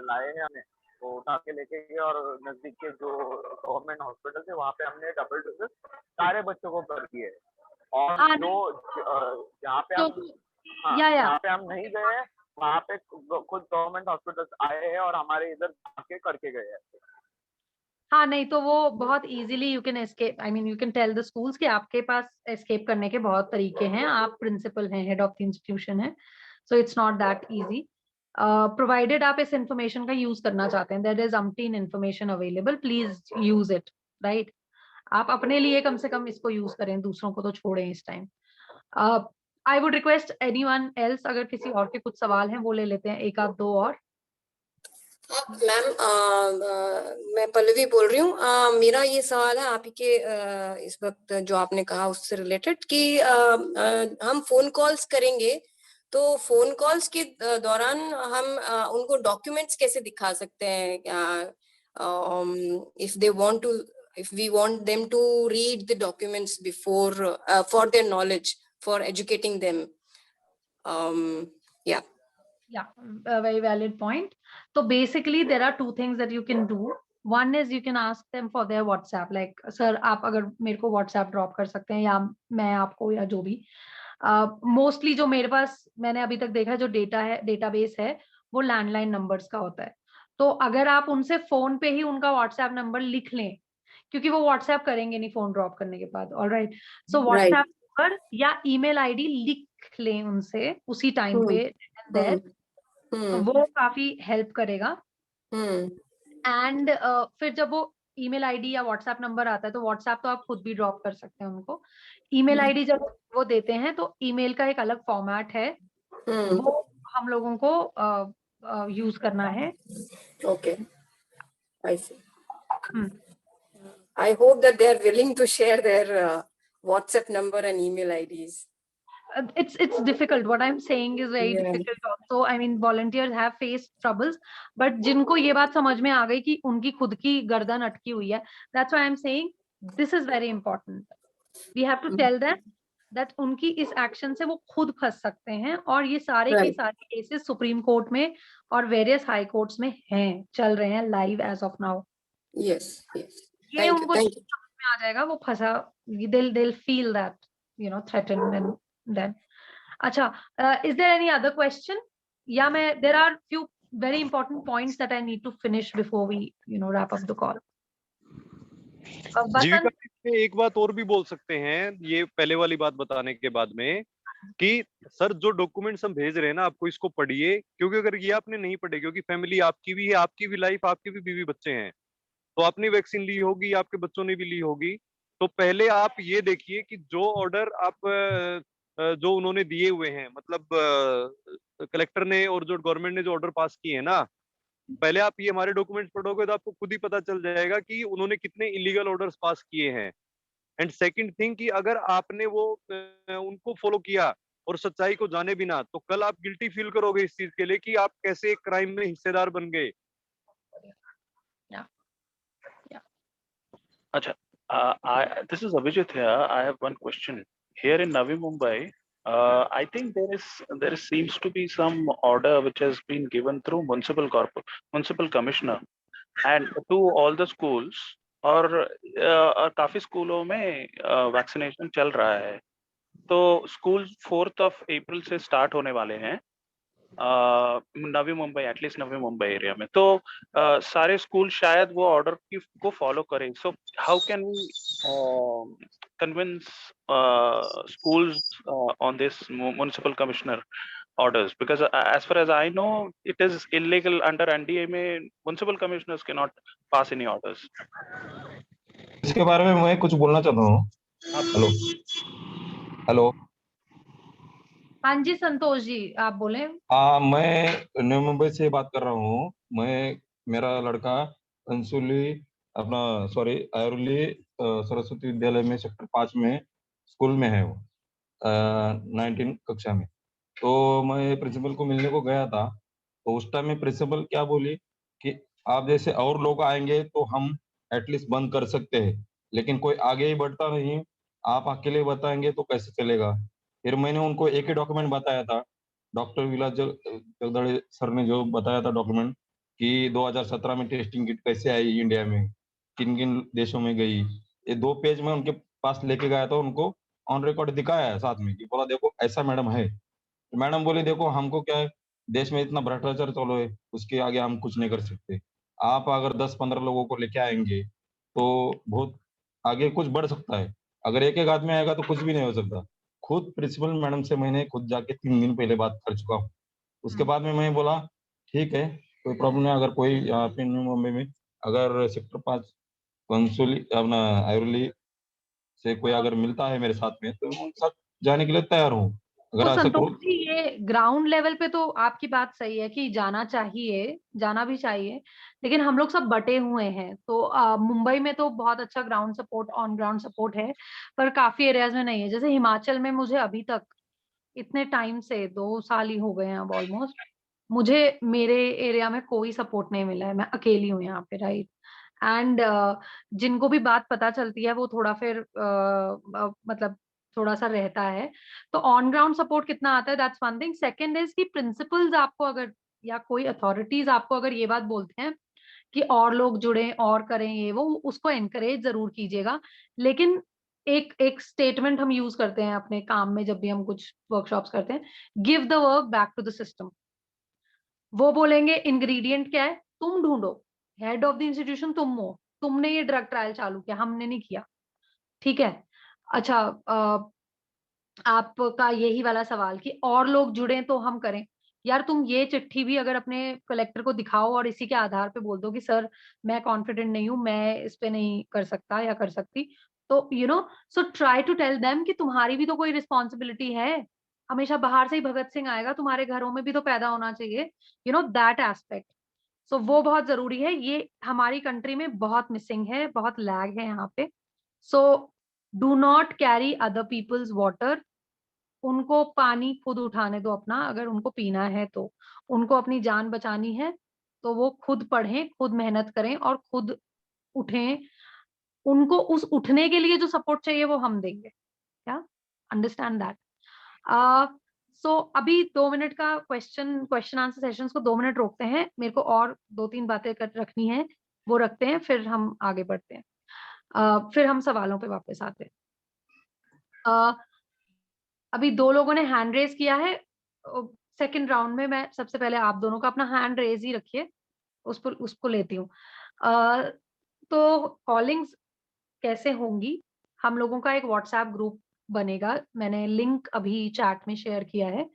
लाए हैं, हमें तो उठा के लेके गए और नजदीक के जो गवर्नमेंट हॉस्पिटल थे वहाँ पे हमने डबल डोज सारे बच्चों को कर दिए। और हाँ, जो जहाँ पे तो हम हाँ या जहाँ पे हम नहीं गए हैं वहाँ पे खुद गवर्नमेंट हॉस्पिटल्स आए हैं और हमारे इधर आके करके गए हैं। हाँ, नहीं तो वो बहुत easily you can escape, I mean you can tell the schools कि आपके पास एस्केप करने के बहुत तरीके हैं, आप प्रिंसिपल हैं, हेड ऑफ द इंस्टीट्यूशन है, so it's not that easy. Provided आप इस इंफॉर्मेशन का यूज करना चाहते हैं, there is umpteen information available, please use it, right? आप अपने लिए कम से कम इसको यूज करें, दूसरों को तो छोड़ें इस time. I would request anyone else, अगर किसी और के कुछ सवाल हैं वो ले लेते हैं, एक आध दो और। मैम मैं पल्लवी बोल रही हूँ। मेरा ये सवाल है आप ही के इस वक्त जो आपने कहा उससे रिलेटेड कि हम फोन कॉल्स करेंगे, तो फोन कॉल्स के दौरान हम उनको डॉक्यूमेंट्स कैसे दिखा सकते हैं? if we want them to read the documents before for their knowledge, for educating them. Yeah. Yeah, a very valid point. So basically there are two things that you can do. One is you can ask them for their WhatsApp, like sir आप अगर मेरे को WhatsApp drop कर सकते हैं, या मैं आपको, या जो भी। मोस्टली जो मेरे पास मैंने अभी तक देखा है, जो डेटा है, डेटाबेस है, वो लैंडलाइन नंबर्स का होता है। तो अगर आप उनसे फोन पे ही उनका WhatsApp नंबर लिख लें, क्योंकि वो WhatsApp करेंगे नहीं फोन ड्रॉप करने के बाद, ऑलराइट? सो WhatsApp नंबर या ईमेल आईडी लिख लें उनसे उसी टाइम पे, देयर वो काफी हेल्प करेगा। एंड फिर जब वो ईमेल आईडी या व्हाट्सएप नंबर आता है, तो व्हाट्सएप तो आप खुद भी ड्रॉप कर सकते हैं उनको। ईमेल आईडी जब वो देते हैं तो ईमेल का एक अलग फॉर्मेट है, वो हम लोगों को यूज करना है। Okay, I see. I hope that they are willing to share their WhatsApp number and email IDs. It's difficult. What I'm saying is very difficult also. I mean, volunteers have faced troubles, but जिनको ये बात समझ में आ गई कि उनकी खुद की गर्दन अटकी हुई है, that's why I'm saying this is very important. We have to tell them that उनकी इस एक्शन से वो खुद फंस सकते हैं, और ये सारे के सारे केसेस सुप्रीम कोर्ट में और वेरियस हाई कोर्ट्स में हैं, चल रहे हैं live as of now. Yes, yes. ये उनको समझ में आ जाएगा, वो फंसा, they'll feel that, you know, threatened and then. अच्छा, is there any other question? Yeah, there are few very important points that I need to finish before we, you know, wrap up the call. जीविका, एक बात और भी बोल सकते हैं, ये पहले वाली बात बताने के बाद में, कि सर जो डॉक्यूमेंट्स हम भेज रहे हैं ना, आपको इसको पढ़िए, क्योंकि अगर ये आपने नहीं पढ़े, क्योंकि फैमिली आपकी भी है, आपकी भी लाइफ, आपके भी बीवी बच्चे हैं, तो आपने वैक्सीन ली होगी, आपके बच्चों ने भी ली होगी, तो पहले आप ये देखिए कि जो ऑर्डर आप जो उन्होंने दिए हुए हैं, मतलब कलेक्टर ने और जो गवर्नमेंट ने जो ऑर्डर पास किए हैं ना, पहले आप ये हमारे डॉक्यूमेंट्स पढ़ोगे तो आपको खुद ही पता चल जाएगा कि उन्होंने कितने इलीगल ऑर्डर्स पास किए हैं। एंड सेकंड थिंग कि अगर आपने वो उनको फॉलो किया और सच्चाई को जाने बिना, तो कल आप गिल्टी फील करोगे इस चीज के लिए कि आप कैसे एक क्राइम में हिस्सेदार बन गए। Acha, this is Abhijit here. I have one question. Here in Navi Mumbai, I think there seems to be some order which has been given through municipal commissioner and to all the schools, और काफी स्कूलों में vaccination चल रहा है, तो school 4 अप्रैल से start होने वाले हैं नवी मुंबई, एटलीस्ट नवी मुंबई एरिया में, तो सारे स्कूल शायद वो ऑर्डर को फॉलो करें। So how can we convince schools on this municipal commissioner orders, because as far as I know, it is illegal under NDMA. Municipal commissioners cannot pass any orders. इसके बारे में मैं कुछ बोलना चाहता हूँ। हेलो हेलो, हाँ जी संतोष जी, आप बोले। मैं नई मुंबई से बात कर रहा हूँ। मेरा लड़का अंशुली अपना आयुर्ली सरस्वती विद्यालय में सेक्टर 5 में स्कूल में है, वो 19 कक्षा में। तो मैं प्रिंसिपल को मिलने को गया था, तो उस टाइम में प्रिंसिपल क्या बोली कि आप जैसे और लोग आएंगे तो हम एटलीस्ट बंद कर सकते हैं, लेकिन कोई आगे ही बढ़ता नहीं, आप अकेले बताएंगे तो कैसे चलेगा। फिर मैंने उनको एक ही डॉक्यूमेंट बताया था, डॉक्टर विलास जगदड़े सर ने जो बताया था डॉक्यूमेंट कि 2017 में टेस्टिंग किट कैसे आई इंडिया में, किन किन देशों में गई, ये 2 पेज में उनके पास लेके गया था, उनको ऑन रिकॉर्ड दिखाया है साथ में कि बोला देखो ऐसा मैडम है। तो मैडम बोली देखो हमको क्या है, देश में इतना भ्रष्टाचार चालू है, उसके आगे हम कुछ नहीं कर सकते। आप अगर 10-15 लोगों को लेके आएंगे तो बहुत आगे कुछ बढ़ सकता है, अगर एक एक आदमी आएगा तो कुछ भी नहीं हो सकता। खुद प्रिंसिपल मैडम से मैंने खुद जाके 3 दिन पहले बात कर चुका हूँ। उसके बाद में मैं बोला ठीक है, कोई प्रॉब्लम नहीं, अगर कोई यहाँ पे न्यू मुंबई में अगर सेक्टर 5 कंसोली अपना आयुर्ली से कोई अगर मिलता है मेरे साथ में, तो मैं उनके साथ जाने के लिए तैयार हूँ, अगर तो ऐसा संतोष करो। जी, ये ग्राउंड लेवल पे तो आपकी बात सही है कि जाना चाहिए, जाना भी चाहिए, लेकिन हम लोग सब बटे हुए हैं। तो मुंबई में तो बहुत अच्छा ground support, on ground support है, पर काफी एरियाज में नहीं है। जैसे हिमाचल में मुझे अभी तक इतने टाइम से 2 साल ही हो गए हैं अब ऑलमोस्ट, मुझे मेरे एरिया में कोई सपोर्ट नहीं मिला है। मैं अकेली हूँ यहाँ पे, राइट। एंड जिनको भी बात पता चलती है वो थोड़ा फिर मतलब थोड़ा सा रहता है। तो ऑन ग्राउंड सपोर्ट कितना आता है, that's one thing. Second is कि प्रिंसिपल्स आपको अगर या कोई अथॉरिटीज आपको अगर ये बात बोलते हैं कि और लोग जुड़े और करें ये वो, उसको एनकरेज जरूर कीजिएगा। लेकिन एक एक स्टेटमेंट हम यूज करते हैं अपने काम में जब भी हम कुछ वर्कशॉप्स करते हैं, give the work back to the system. वो बोलेंगे इंग्रेडिएंट क्या है, तुम ढूंढो, हेड ऑफ द इंस्टीट्यूशन तुम हो, तुमने ये ड्रग ट्रायल चालू किया, हमने नहीं किया, ठीक है। अच्छा, आपका यही वाला सवाल कि और लोग जुड़े तो हम करें। यार तुम ये चिट्ठी भी अगर अपने कलेक्टर को दिखाओ और इसी के आधार पे बोल दो कि सर मैं कॉन्फिडेंट नहीं हूं, मैं इस पे नहीं कर सकता या कर सकती, तो so try to tell them कि तुम्हारी भी तो कोई रिस्पॉन्सिबिलिटी है। हमेशा बाहर से ही भगत सिंह आएगा, तुम्हारे घरों में भी तो पैदा होना चाहिए, दैट एस्पेक्ट। सो वो बहुत जरूरी है, ये हमारी कंट्री में बहुत मिसिंग है, बहुत लैग है यहाँ पे। So do not carry other people's water. उनको पानी खुद उठाने दो अपना, अगर उनको पीना है तो। उनको अपनी जान बचानी है तो वो खुद पढ़ें, खुद मेहनत करें और खुद उठें। उनको उस उठने के लिए जो सपोर्ट चाहिए वो हम देंगे, क्या, अंडरस्टैंड दैट। सो अभी 2 मिनट का क्वेश्चन आंसर सेशंस को 2 मिनट रोकते हैं, मेरे को और 2-3 बातें रखनी है, वो रखते हैं, फिर हम आगे बढ़ते हैं। फिर हम सवालों पे वापस आते हैं। अभी 2 लोगों ने हैंड रेज किया है। सेकंड राउंड में मैं सबसे पहले आप दोनों का अपना हैंड रेज ही रखिए, उसको लेती हूँ। तो कॉलिंग्स कैसे होंगी, हम लोगों का एक व्हाट्सएप ग्रुप बनेगा, मैंने लिंक अभी चैट में शेयर किया है।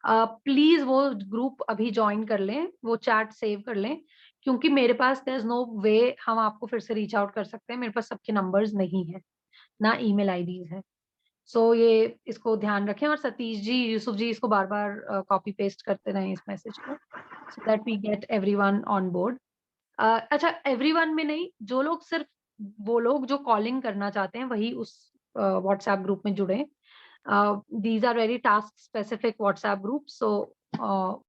प्लीज वो ग्रुप अभी ज्वाइन कर लें, वो चैट सेव कर लें, क्योंकि मेरे पास देयर इज नो वे हम आपको फिर से रीच आउट कर सकते हैं, मेरे पास सबके नंबर्स नहीं है, ना ईमेल आईडीज है। सो ये इसको ध्यान रखें, और सतीश जी, यूसुफ जी, इसको बार बार कॉपी पेस्ट करते रहें इस मैसेज को, so that we get everyone on board. अच्छा, एवरीवन में नहीं, जो लोग सिर्फ वो लोग जो कॉलिंग करना चाहते हैं वही उस व्हाट्सएप ग्रुप में जुड़े। These are very task specific WhatsApp group, so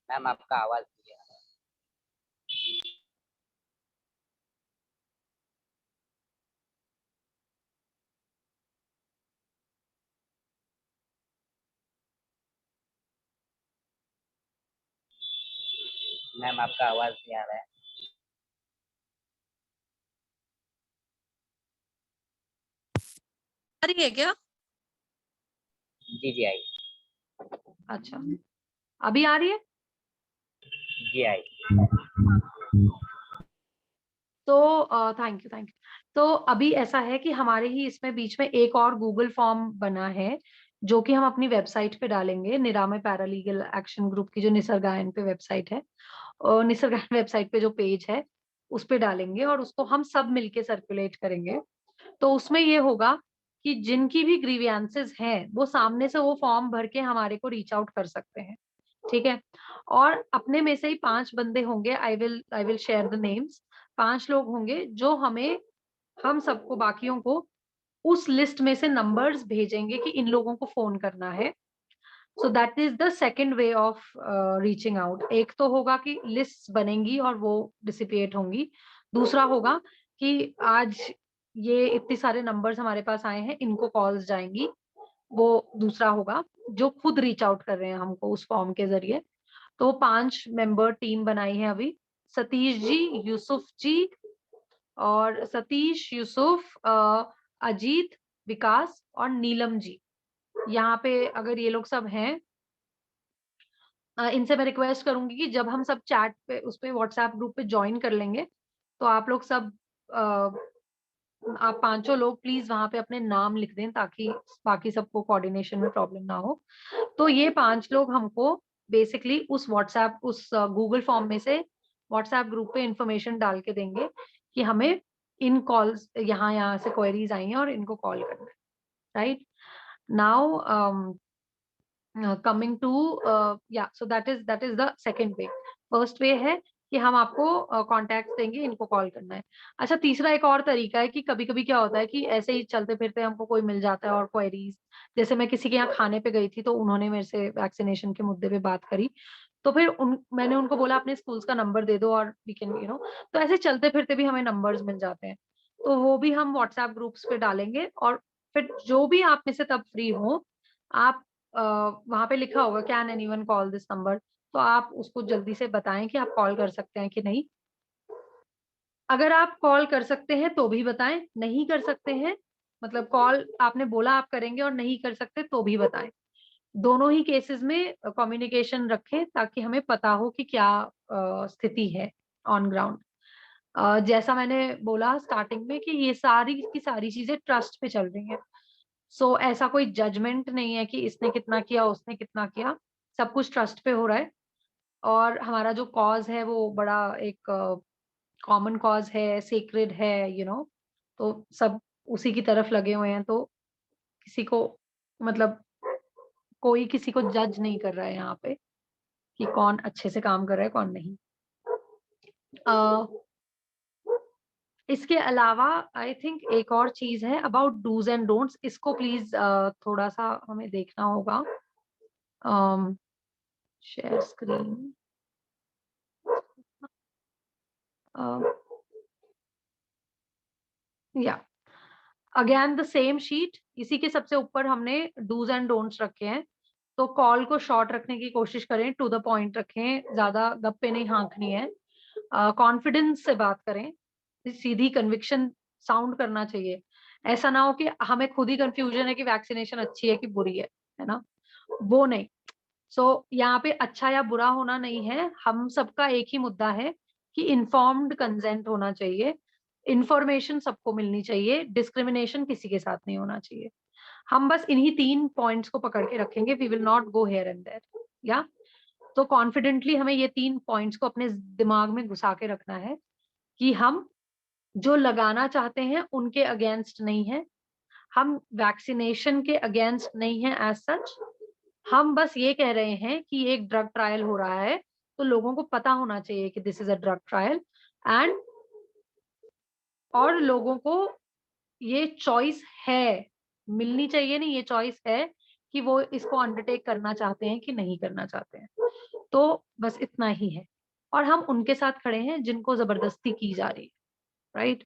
ma'am आपका आवाज नहीं आ रहा है। मैम आपका आवाज नहीं आ रहा है। आ रही है क्या? जी जी आई। अच्छा, अभी आ रही है? GI। तो थैंक यू, थैंक यू। तो अभी ऐसा है कि हमारे ही इसमें बीच में एक और गूगल फॉर्म बना है जो कि हम अपनी वेबसाइट पे डालेंगे, निरामय पैरालीगल एक्शन ग्रुप की जो निसर्गायन पे वेबसाइट है, और निसर्गायन वेबसाइट पे जो पेज है उस पे डालेंगे और उसको हम सब मिलके सर्कुलेट करेंगे। तो उसमें ये होगा कि जिनकी भी ग्रीवियंसेस हैं वो सामने से वो फॉर्म भर के हमारे को रीच आउट कर सकते हैं, ठीक है। और अपने में से ही 5 बंदे होंगे, I will share the names. 5 लोग होंगे जो हम सबको, बाकियों को उस लिस्ट में से नंबर्स भेजेंगे कि इन लोगों को फोन करना है। So that is the second way of reaching out. एक तो होगा कि लिस्ट बनेंगी और वो डिसिपिएट होंगी। दूसरा होगा कि आज ये इतने सारे नंबर्स हमारे पास आए हैं, इनको कॉल्स जाएंगी। वो दूसरा होगा जो खुद रीच आउट कर रहे हैं हमको उस फॉर्म के जरिए। तो 5 मेंबर टीम बनाई है अभी, सतीश जी, यूसुफ जी, और सतीश, यूसुफ, अजीत, विकास और नीलम जी। यहाँ पे अगर ये लोग सब हैं, इनसे मैं रिक्वेस्ट करूंगी कि जब हम सब चैट पे, उस पे व्हाट्सएप ग्रुप पे ज्वाइन कर लेंगे तो आप लोग सब, आप 5 लोग प्लीज वहां पे अपने नाम लिख दें ताकि बाकी सबको कोऑर्डिनेशन में प्रॉब्लम ना हो। तो ये 5 लोग हमको बेसिकली उस व्हाट्सएप, उस गूगल फॉर्म में से व्हाट्सएप ग्रुप पे इंफॉर्मेशन डाल के देंगे कि हमें इन कॉल्स, यहाँ से क्वेरीज आई हैं और इनको कॉल करना है, right. Now coming to yeah, so that is the second way। First way है कि हम आपको कॉन्टैक्ट देंगे, इनको कॉल करना है। अच्छा, तीसरा एक और तरीका है कि कभी कभी क्या होता है कि ऐसे ही चलते फिरते हमको कोई मिल जाता है और क्वेरीज, जैसे मैं किसी के यहाँ खाने पे गई थी तो उन्होंने मेरे से वैक्सीनेशन के मुद्दे पे बात करी, तो फिर मैंने उनको बोला अपने स्कूल्स का नंबर दे दो और वी कैन तो ऐसे चलते फिरते भी हमें नंबर्स मिल जाते हैं। तो वो भी हम व्हाट्सएप ग्रुप्स पे डालेंगे और फिर जो भी आप में से तब फ्री हो, आप वहां पे लिखा होगा can anyone call this number, तो आप उसको जल्दी से बताएं कि आप कॉल कर सकते हैं कि नहीं। अगर आप कॉल कर सकते हैं तो भी बताएं, नहीं कर सकते हैं मतलब कॉल आपने बोला आप करेंगे और नहीं कर सकते तो भी बताएं। दोनों ही केसेस में कम्युनिकेशन रखें ताकि हमें पता हो कि क्या स्थिति है ऑन ग्राउंड। जैसा मैंने बोला स्टार्टिंग में कि ये सारी की सारी चीजें ट्रस्ट पे चल रही हैं। सो ऐसा कोई जजमेंट नहीं है कि इसने कितना किया, उसने कितना किया, सब कुछ ट्रस्ट पे हो रहा है। और हमारा जो कॉज है वो बड़ा एक कॉमन कॉज है, सेक्रेड है, तो सब उसी की तरफ लगे हुए हैं। तो किसी को मतलब कोई किसी को जज नहीं कर रहा है यहाँ पे कि कौन अच्छे से काम कर रहा है कौन नहीं। इसके अलावा आई थिंक एक और चीज है अबाउट डूज एंड डोंट्स, इसको प्लीज थोड़ा सा हमें देखना होगा। शेयर स्क्रीन, या अगेन द सेम शीट, इसी के सबसे ऊपर हमने डूज एंड डोंट्स रखे हैं। तो कॉल को शॉर्ट रखने की कोशिश करें, टू द पॉइंट रखें, ज्यादा गप्पे नहीं हाँकनी है, कॉन्फिडेंस से बात करें, सीधी कन्विक्शन साउंड करना चाहिए। ऐसा ना हो कि हमें खुद ही कंफ्यूजन है कि वैक्सीनेशन अच्छी है कि बुरी है ना, वो नहीं। यहाँ पे अच्छा या बुरा होना नहीं है, हम सबका एक ही मुद्दा है कि इन्फॉर्म्ड कंसेंट होना चाहिए, इंफॉर्मेशन सबको मिलनी चाहिए, डिस्क्रिमिनेशन किसी के साथ नहीं होना चाहिए। हम बस इन्हीं 3 पॉइंट्स को पकड़ के रखेंगे, we will not go here and there, या तो कॉन्फिडेंटली हमें ये 3 पॉइंट्स को अपने दिमाग में घुसा के रखना है कि हम जो लगाना चाहते हैं उनके अगेंस्ट नहीं है, हम वैक्सीनेशन के अगेंस्ट नहीं है एज सच। हम बस ये कह रहे हैं कि एक ड्रग ट्रायल हो रहा है तो लोगों को पता होना चाहिए कि this is a drug trial, and और लोगों को ये चॉइस है, मिलनी चाहिए नहीं, ये चॉइस है कि वो इसको अंडरटेक करना चाहते हैं कि नहीं करना चाहते हैं। तो बस इतना ही है, और हम उनके साथ खड़े हैं जिनको जबरदस्ती की जा रही है, राइट।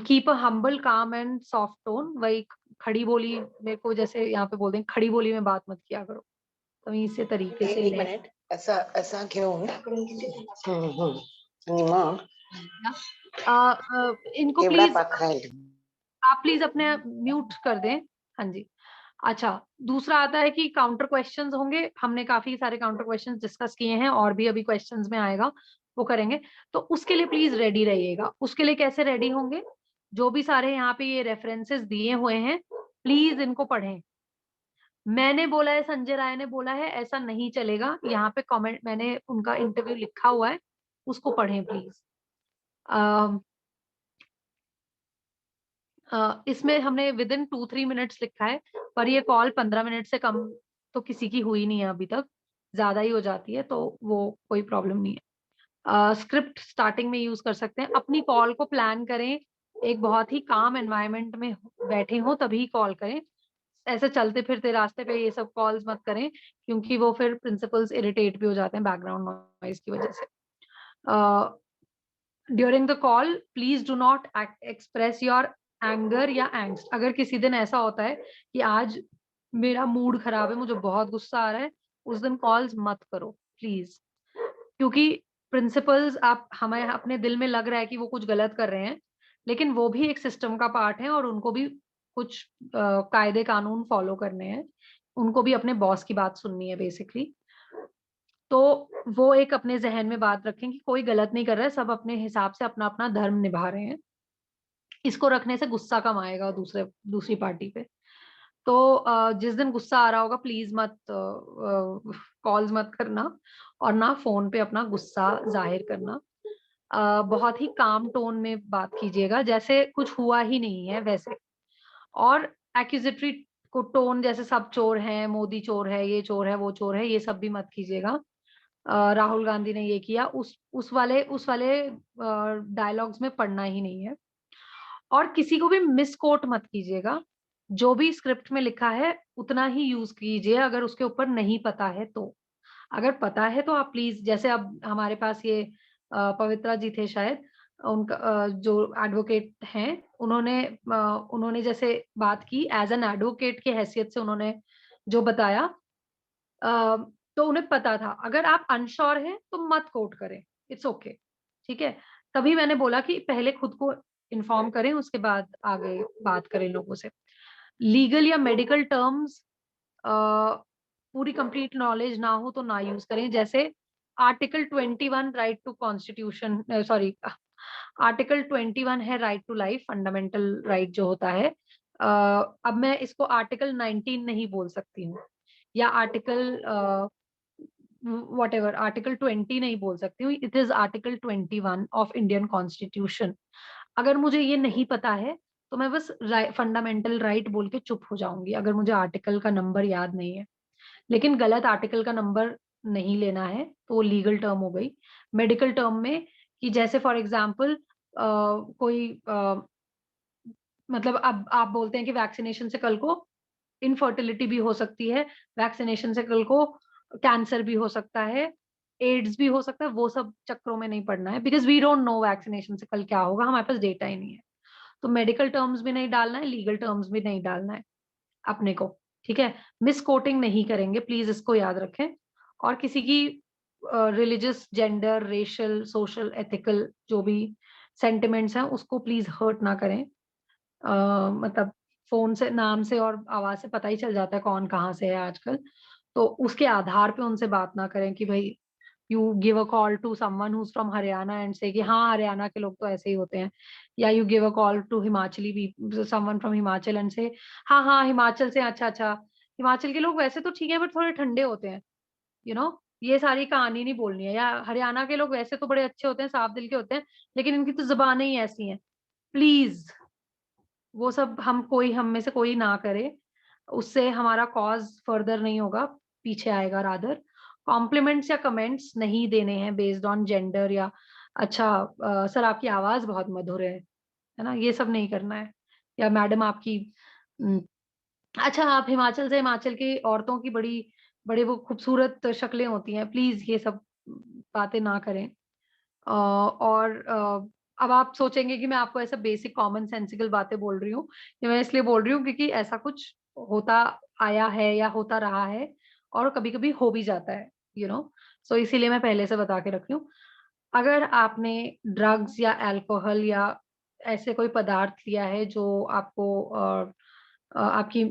कीप अ हम्बल काम एंड सॉफ्ट टोन, वही खड़ी बोली, मेरे को जैसे यहाँ पे बोलते हैं खड़ी बोली में बात मत किया करो, तमीज से तरीके से एक मिनट, ऐसा क्यों? इनको प्लीज आप प्लीज अपने म्यूट कर दें। हाँ जी, अच्छा, दूसरा आता है कि काउंटर क्वेश्चंस होंगे, हमने काफी सारे काउंटर क्वेश्चंस डिस्कस किए हैं और भी अभी क्वेश्चंस में आएगा, वो करेंगे। तो उसके लिए प्लीज रेडी रहिएगा। उसके लिए कैसे रेडी होंगे, जो भी सारे यहाँ पे ये रेफरेंसेस दिए हुए हैं प्लीज इनको पढ़ें। मैंने बोला है, संजय राय ने बोला है, ऐसा नहीं चलेगा। यहाँ पे कमेंट, मैंने उनका इंटरव्यू लिखा हुआ है, उसको पढ़ें प्लीज। इसमें हमने विद इन 2-3 मिनट्स लिखा है, पर ये कॉल 15 मिनट से कम तो किसी की हुई नहीं है अभी तक, ज्यादा ही हो जाती है तो वो कोई प्रॉब्लम नहीं है। स्क्रिप्ट स्टार्टिंग में यूज कर सकते हैं। अपनी कॉल को प्लान करें, एक बहुत ही काम एनवायरनमेंट में बैठे हो तभी कॉल करें। ऐसे चलते फिरते रास्ते पे ये सब कॉल्स मत करें, क्योंकि वो फिर प्रिंसिपल्स इरिटेट भी हो जाते हैं बैकग्राउंड नॉइज की वजह से। During the call please do not express your anger या एंग्स्ट। अगर किसी दिन ऐसा होता है कि आज मेरा मूड खराब है, मुझे बहुत गुस्सा आ रहा है, उस दिन कॉल्स मत करो प्लीज, क्योंकि प्रिंसिपल्स, आप, हमें अपने दिल में लग रहा है कि वो कुछ गलत कर रहे हैं, लेकिन वो भी एक सिस्टम का पार्ट है और उनको भी कुछ कायदे कानून फॉलो करने हैं, उनको भी अपने बॉस की बात सुननी है बेसिकली। तो वो एक अपने जहन में बात रखें कि कोई गलत नहीं कर रहा है, सब अपने हिसाब से अपना अपना धर्म निभा रहे हैं। इसको रखने से गुस्सा कम आएगा दूसरी पार्टी पे। तो जिस दिन गुस्सा आ रहा होगा प्लीज मत कॉल्स मत करना और ना फोन पे अपना गुस्सा जाहिर करना। बहुत ही काम टोन में बात कीजिएगा, जैसे कुछ हुआ ही नहीं है वैसे। और एक्यूजेटरी को टोन, जैसे सब चोर हैं, मोदी चोर है, ये चोर है, वो चोर है, ये सब भी मत कीजिएगा। राहुल गांधी ने ये किया, उस वाले डायलॉग्स में पढ़ना ही नहीं है। और किसी को भी मिसकोट मत कीजिएगा। जो भी स्क्रिप्ट में लिखा है उतना ही यूज कीजिए, अगर उसके ऊपर नहीं पता है तो। अगर पता है तो आप प्लीज, जैसे अब हमारे पास ये पवित्रा जी थे शायद, उनका जो एडवोकेट हैं, उन्होंने जैसे बात की एज एन एडवोकेट की हैसियत से, उन्होंने जो बताया, अ, तो उन्हें पता था। अगर आप अनश्योर हैं तो मत कोट करें, इट्स ओके, ठीक है। तभी मैंने बोला कि पहले खुद को इन्फॉर्म करें, उसके बाद आगे बात करें लोगों से। लीगल या मेडिकल टर्म्स पूरी कंप्लीट नॉलेज ना हो तो ना यूज करें। जैसे article 21 right to constitution, sorry, article 21 है right to life, fundamental right जो होता है। अब मैं इसको आर्टिकल 19 नहीं बोल सकती हूँ, या आर्टिकल वट एवर, आर्टिकल 20 नहीं बोल सकती हूँ। It is article 21 of Indian constitution. अगर मुझे ये नहीं पता है तो मैं बस फंडामेंटल राइट बोल के चुप हो जाऊंगी, अगर मुझे आर्टिकल का नंबर याद नहीं है। लेकिन गलत आर्टिकल का नंबर नहीं लेना है, तो वो लीगल टर्म हो गई। मेडिकल टर्म में, कि जैसे फॉर एग्जाम्पल कोई मतलब अब आप बोलते हैं कि वैक्सीनेशन से कल को इनफर्टिलिटी भी हो सकती है, वैक्सीनेशन से कल को कैंसर भी हो सकता है, एड्स भी हो सकता है, वो सब चक्रों में नहीं पड़ना है, because we don't know vaccination से कल क्या होगा, हमारे पास डेटा ही नहीं है। तो मेडिकल टर्म्स भी नहीं डालना है, लीगल टर्म्स भी नहीं डालना है अपने को, ठीक है। मिस कोटिंग नहीं करेंगे, प्लीज इसको याद रखें। और किसी की religious, gender, racial, social, ethical जो भी सेंटिमेंट्स हैं उसको प्लीज हर्ट ना करें। मतलब फोन से, नाम से और आवाज से पता ही चल जाता है कौन कहाँ से है आजकल। तो उसके आधार पे उनसे बात ना करें कि भाई you give a call to someone who is from Haryana and say कि हाँ हरियाणा के लोग तो ऐसे ही होते हैं, या you give a call to Himachali भी, समवन फ्रॉम हिमाचल एंड से हाँ हाँ हिमाचल से, अच्छा अच्छा, हिमाचल के लोग वैसे तो ठीक है बट थोड़े ठंडे होते हैं, ये सारी कहानी नहीं बोलनी है। या हरियाणा के लोग वैसे तो बड़े अच्छे होते हैं, साफ दिल के होते हैं, लेकिन इनकी तो जुबानें ही ऐसी हैं। प्लीज वो सब हम में से कोई ना करे, उससे हमारा कॉज फर्दर नहीं होगा, पीछे आएगा रादर। कॉम्प्लीमेंट्स या कमेंट्स नहीं देने हैं बेस्ड ऑन जेंडर, या अच्छा सर आपकी आवाज बहुत मधुर है ना, ये सब नहीं करना है। या मैडम आपकी अच्छा आप हिमाचल से, हिमाचल की औरतों की बड़ी बड़े वो खूबसूरत शक्लें होती हैं, प्लीज ये सब बातें ना करें। और अब आप सोचेंगे कि मैं आपको ऐसा बेसिक कॉमन सेंसिकल बातें बोल रही हूँ, ये मैं इसलिए बोल रही हूँ क्योंकि ऐसा कुछ होता आया है या होता रहा है, और कभी कभी हो भी जाता है, सो इसीलिए मैं पहले से बता के रख रही हूँ। अगर आपने ड्रग्स या अल्कोहल या ऐसे कोई पदार्थ लिया है जो आपको आपकी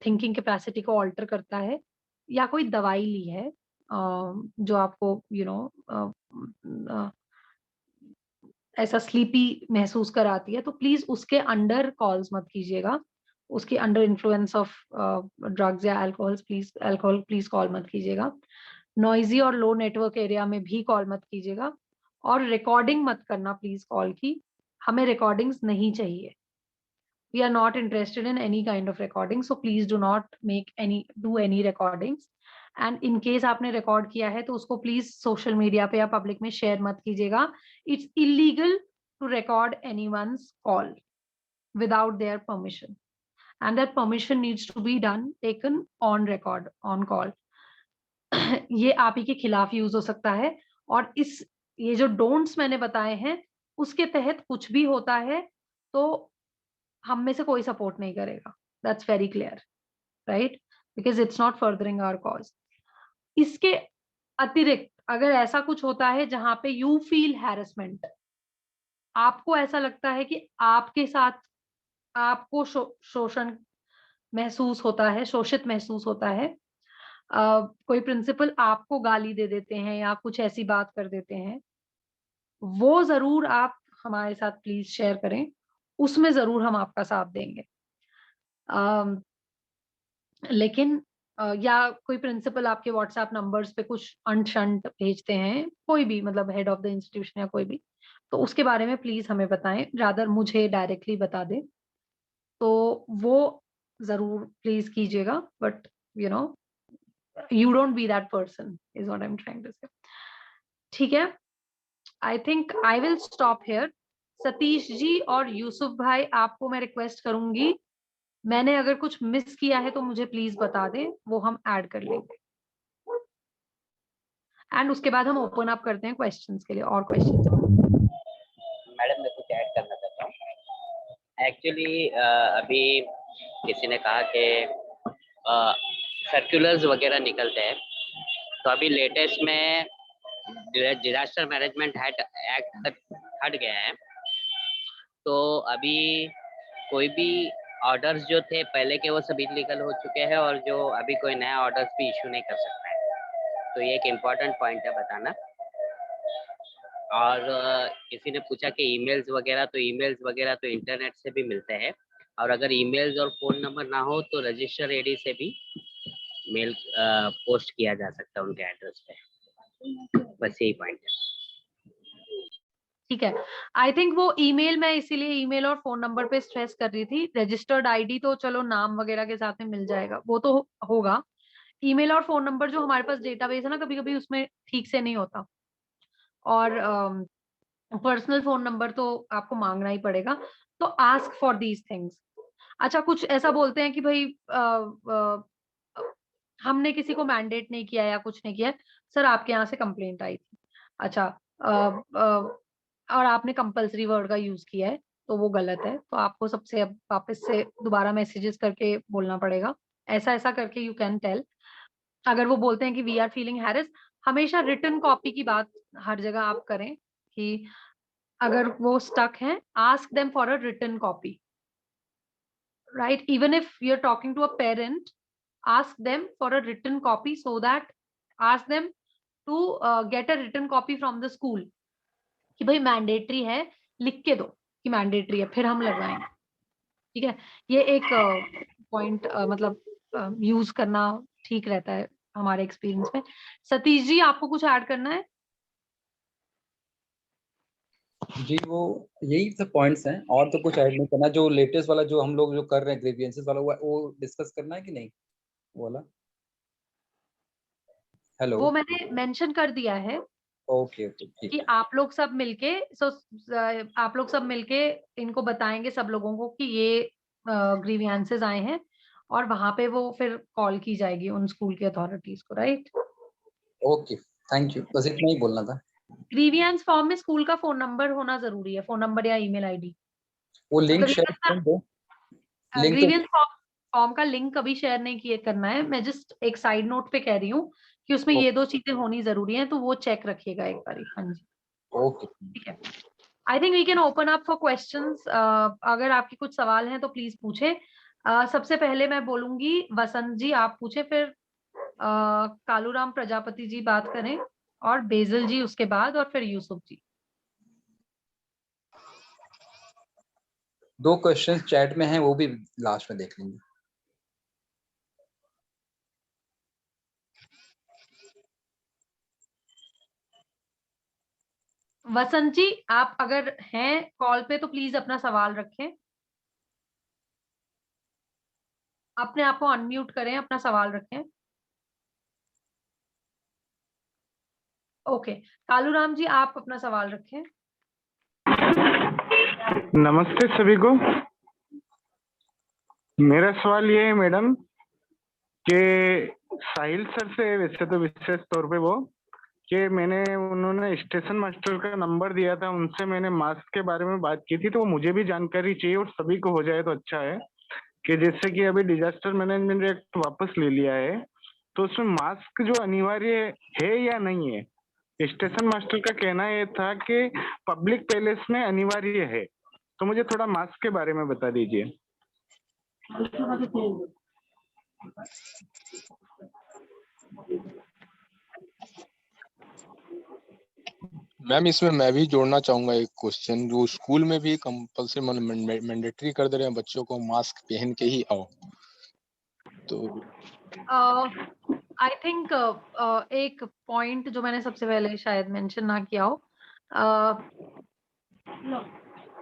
थिंकिंग कैपेसिटी को ऑल्टर करता है, या कोई दवाई ली है जो आपको ऐसा स्लीपी महसूस कराती है, तो प्लीज उसके अंडर कॉल्स मत कीजिएगा, उसके अंडर इन्फ्लुएंस ऑफ ड्रग्स या अल्कोहल प्लीज कॉल मत कीजिएगा। नॉइजी और लो नेटवर्क एरिया में भी कॉल मत कीजिएगा, और रिकॉर्डिंग मत करना प्लीज कॉल की, हमें रिकॉर्डिंग्स नहीं चाहिए। We are not interested in any kind of recording, so please do not do any recordings. And in case आपने record किया है तो उसको please social media पे या public में share मत कीजिएगा। It's illegal to record anyone's call without their permission, and that permission needs to be taken on record, on call. ये आप ही के खिलाफ यूज हो सकता है, और ये जो डोंट्स मैंने बताए हैं उसके तहत कुछ भी होता है तो हम में से कोई सपोर्ट नहीं करेगा। That's very clear, right? Because it's not furthering our cause. इसके अतिरिक्त अगर ऐसा कुछ होता है जहां पे यू फील हैरेसमेंट, आपको ऐसा लगता है कि आपके साथ आपको शोषण महसूस होता है, शोषित महसूस होता है, कोई प्रिंसिपल आपको गाली दे देते हैं या कुछ ऐसी बात कर देते हैं, वो जरूर आप हमारे साथ प्लीज शेयर करें, उसमें जरूर हम आपका साथ देंगे। लेकिन या कोई प्रिंसिपल आपके व्हाट्सएप नंबर्स पे कुछ अंट भेजते हैं, कोई भी, मतलब हेड ऑफ द इंस्टीट्यूशन या कोई भी, तो उसके बारे में प्लीज हमें बताएं, रादर मुझे डायरेक्टली बता दें, तो वो जरूर प्लीज कीजिएगा। But you don't be that person is what I'm trying to say. ठीक है, I think I will stop here. Satish ji और यूसुफ भाई, आपको मैं रिक्वेस्ट करूंगी, मैंने अगर कुछ मिस किया है तो मुझे प्लीज बता दें, वो हम ऐड कर लेंगे, एंड उसके बाद हम ओपन अप करते हैं क्वेश्चंस के लिए, और क्वेश्चंस। मैडम मैं कुछ ऐड करना चाहता हूँ। एक्चुअली अभी किसी ने कहा कि सर्कुलर्स वगैरह निकलते हैं, तो अभी लेटेस्ट में डिजास्टर मैनेजमेंट एक्ट हट गया है, तो अभी कोई भी ऑर्डर्स जो थे पहले के वो सब इलीगल हो चुके हैं, और जो अभी कोई नया ऑर्डर्स भी इशू नहीं कर सकता है, तो ये एक इम्पॉर्टेंट पॉइंट है बताना। और किसी ने पूछा कि ईमेल्स वगैरह तो इंटरनेट से भी मिलते हैं, और अगर ईमेल्स और फोन नंबर ना हो तो रजिस्टर एडी से भी मेल पोस्ट किया जा सकता है उनके एड्रेस पे। बस यही पॉइंट है। ठीक है, आई थिंक वो ईमेल, मैं इसीलिए ईमेल और फोन नंबर पे स्ट्रेस कर रही थी। रजिस्टर्ड आईडी तो चलो नाम वगैरह के साथ में मिल जाएगा, वो तो होगा। ईमेल और फोन नंबर जो हमारे पास डेटाबेस है ना, कभी कभी उसमें ठीक से नहीं होता, और पर्सनल फोन नंबर तो आपको मांगना ही पड़ेगा, तो आस्क फॉर दीज थिंग्स। अच्छा, कुछ ऐसा बोलते हैं कि भाई हमने किसी को मैंडेट नहीं किया या कुछ नहीं किया, सर आपके यहाँ से कंप्लेंट आई थी, अच्छा और आपने कंपल्सरी वर्ड का यूज किया है, तो वो गलत है, तो आपको सबसे अब वापस से दोबारा मैसेजेस करके बोलना पड़ेगा, ऐसा ऐसा करके यू कैन टेल। अगर वो बोलते हैं कि वी आर फीलिंग हैरेस, हमेशा रिटन कॉपी की बात हर जगह आप करें, कि अगर वो स्टक है, ask them for a written copy, right? Even if you are talking to a parent, ask them for a written copy, so that ask them to get a written copy from the school कि भाई mandatory है, लिख के दो कि mandatory है, फिर हम लगवाएंगे। ठीक है, ये एक पॉइंट मतलब यूज करना ठीक रहता है हमारे एक्सपीरियंस में। सतीश जी, आपको कुछ ऐड करना है? जी, वो यही सब पॉइंट्स हैं, और तो कुछ ऐड नहीं करना। जो लेटेस्ट वाला जो हम लोग जो कर रहे हैं ग्रीवियंसेस वाला, वो डिस्कस करना है कि नहीं वाला? हेलो, वो मैंने मेंशन कर दिया है। ओके ओके, ठीक कि है। आप लोग सब मिलके इनको बताएंगे सब लोगों को कि ये ग्रीवियंसेस आए हैं, और वहां पे वो फिर कॉल की जाएगी उन स्कूल की अथॉरिटीज को, राइट? ओके, थैंक यू, बस इतना ही बोलना था। ग्रीवियंस फॉर्म में स्कूल का फोन नंबर होना जरूरी है, फोन नंबर या ईमेल आईडी। वो लिंक मतलब शेयर कर दो, लिंक ग्रीवियंस फॉर्म का लिंक कभी शेयर नहीं किए करना है, मैं जस्ट एक साइड नोट पे कह रही हूँ कि उसमें ये दो चीजें होनी जरूरी है, तो वो चेक रखिएगा एक बार। हाँ जी, ओके, ठीक है। I think we can open up for questions. अगर आपके कुछ सवाल हैं तो प्लीज पूछे। सबसे पहले मैं बोलूंगी वसंत जी आप पूछे, फिर कालूराम प्रजापति जी बात करें और बेजल जी उसके बाद, और फिर यूसुफ जी। 2 क्वेश्चंस चैट में हैं, वो भी लास्ट में देख लेंगे। वसंत जी आप अगर हैं कॉल पे तो प्लीज अपना सवाल रखें, अपने आप को अनम्यूट करें, अपना सवाल रखें। ओके, कालूराम जी आप अपना सवाल रखें। नमस्ते सभी को। मेरा सवाल ये है मैडम कि साहिल सर से, वैसे तो विशेष तौर पे वो कि उन्होंने स्टेशन मास्टर का नंबर दिया था, उनसे मैंने मास्क के बारे में बात की थी, तो मुझे भी जानकारी चाहिए और सभी को हो जाए तो अच्छा है कि जैसे कि अभी डिजास्टर मैनेजमेंट एक्ट वापस ले लिया है तो उसमें मास्क जो अनिवार्य है या नहीं है। स्टेशन मास्टर का कहना ये था कि पब्लिक पैलेस में अनिवार्य है, तो मुझे थोड़ा मास्क के बारे में बता दीजिए। मैम इसमें मैं भी जोड़ना चाहूंगा एक क्वेश्चन, जो स्कूल में भी कंपल्सरी मैंडेटरी कर दे रहे हैं बच्चों को मास्क पहन के ही आओ, तो आई थिंक एक पॉइंट जो मैंने सबसे पहले शायद मेंशन ना किया हो,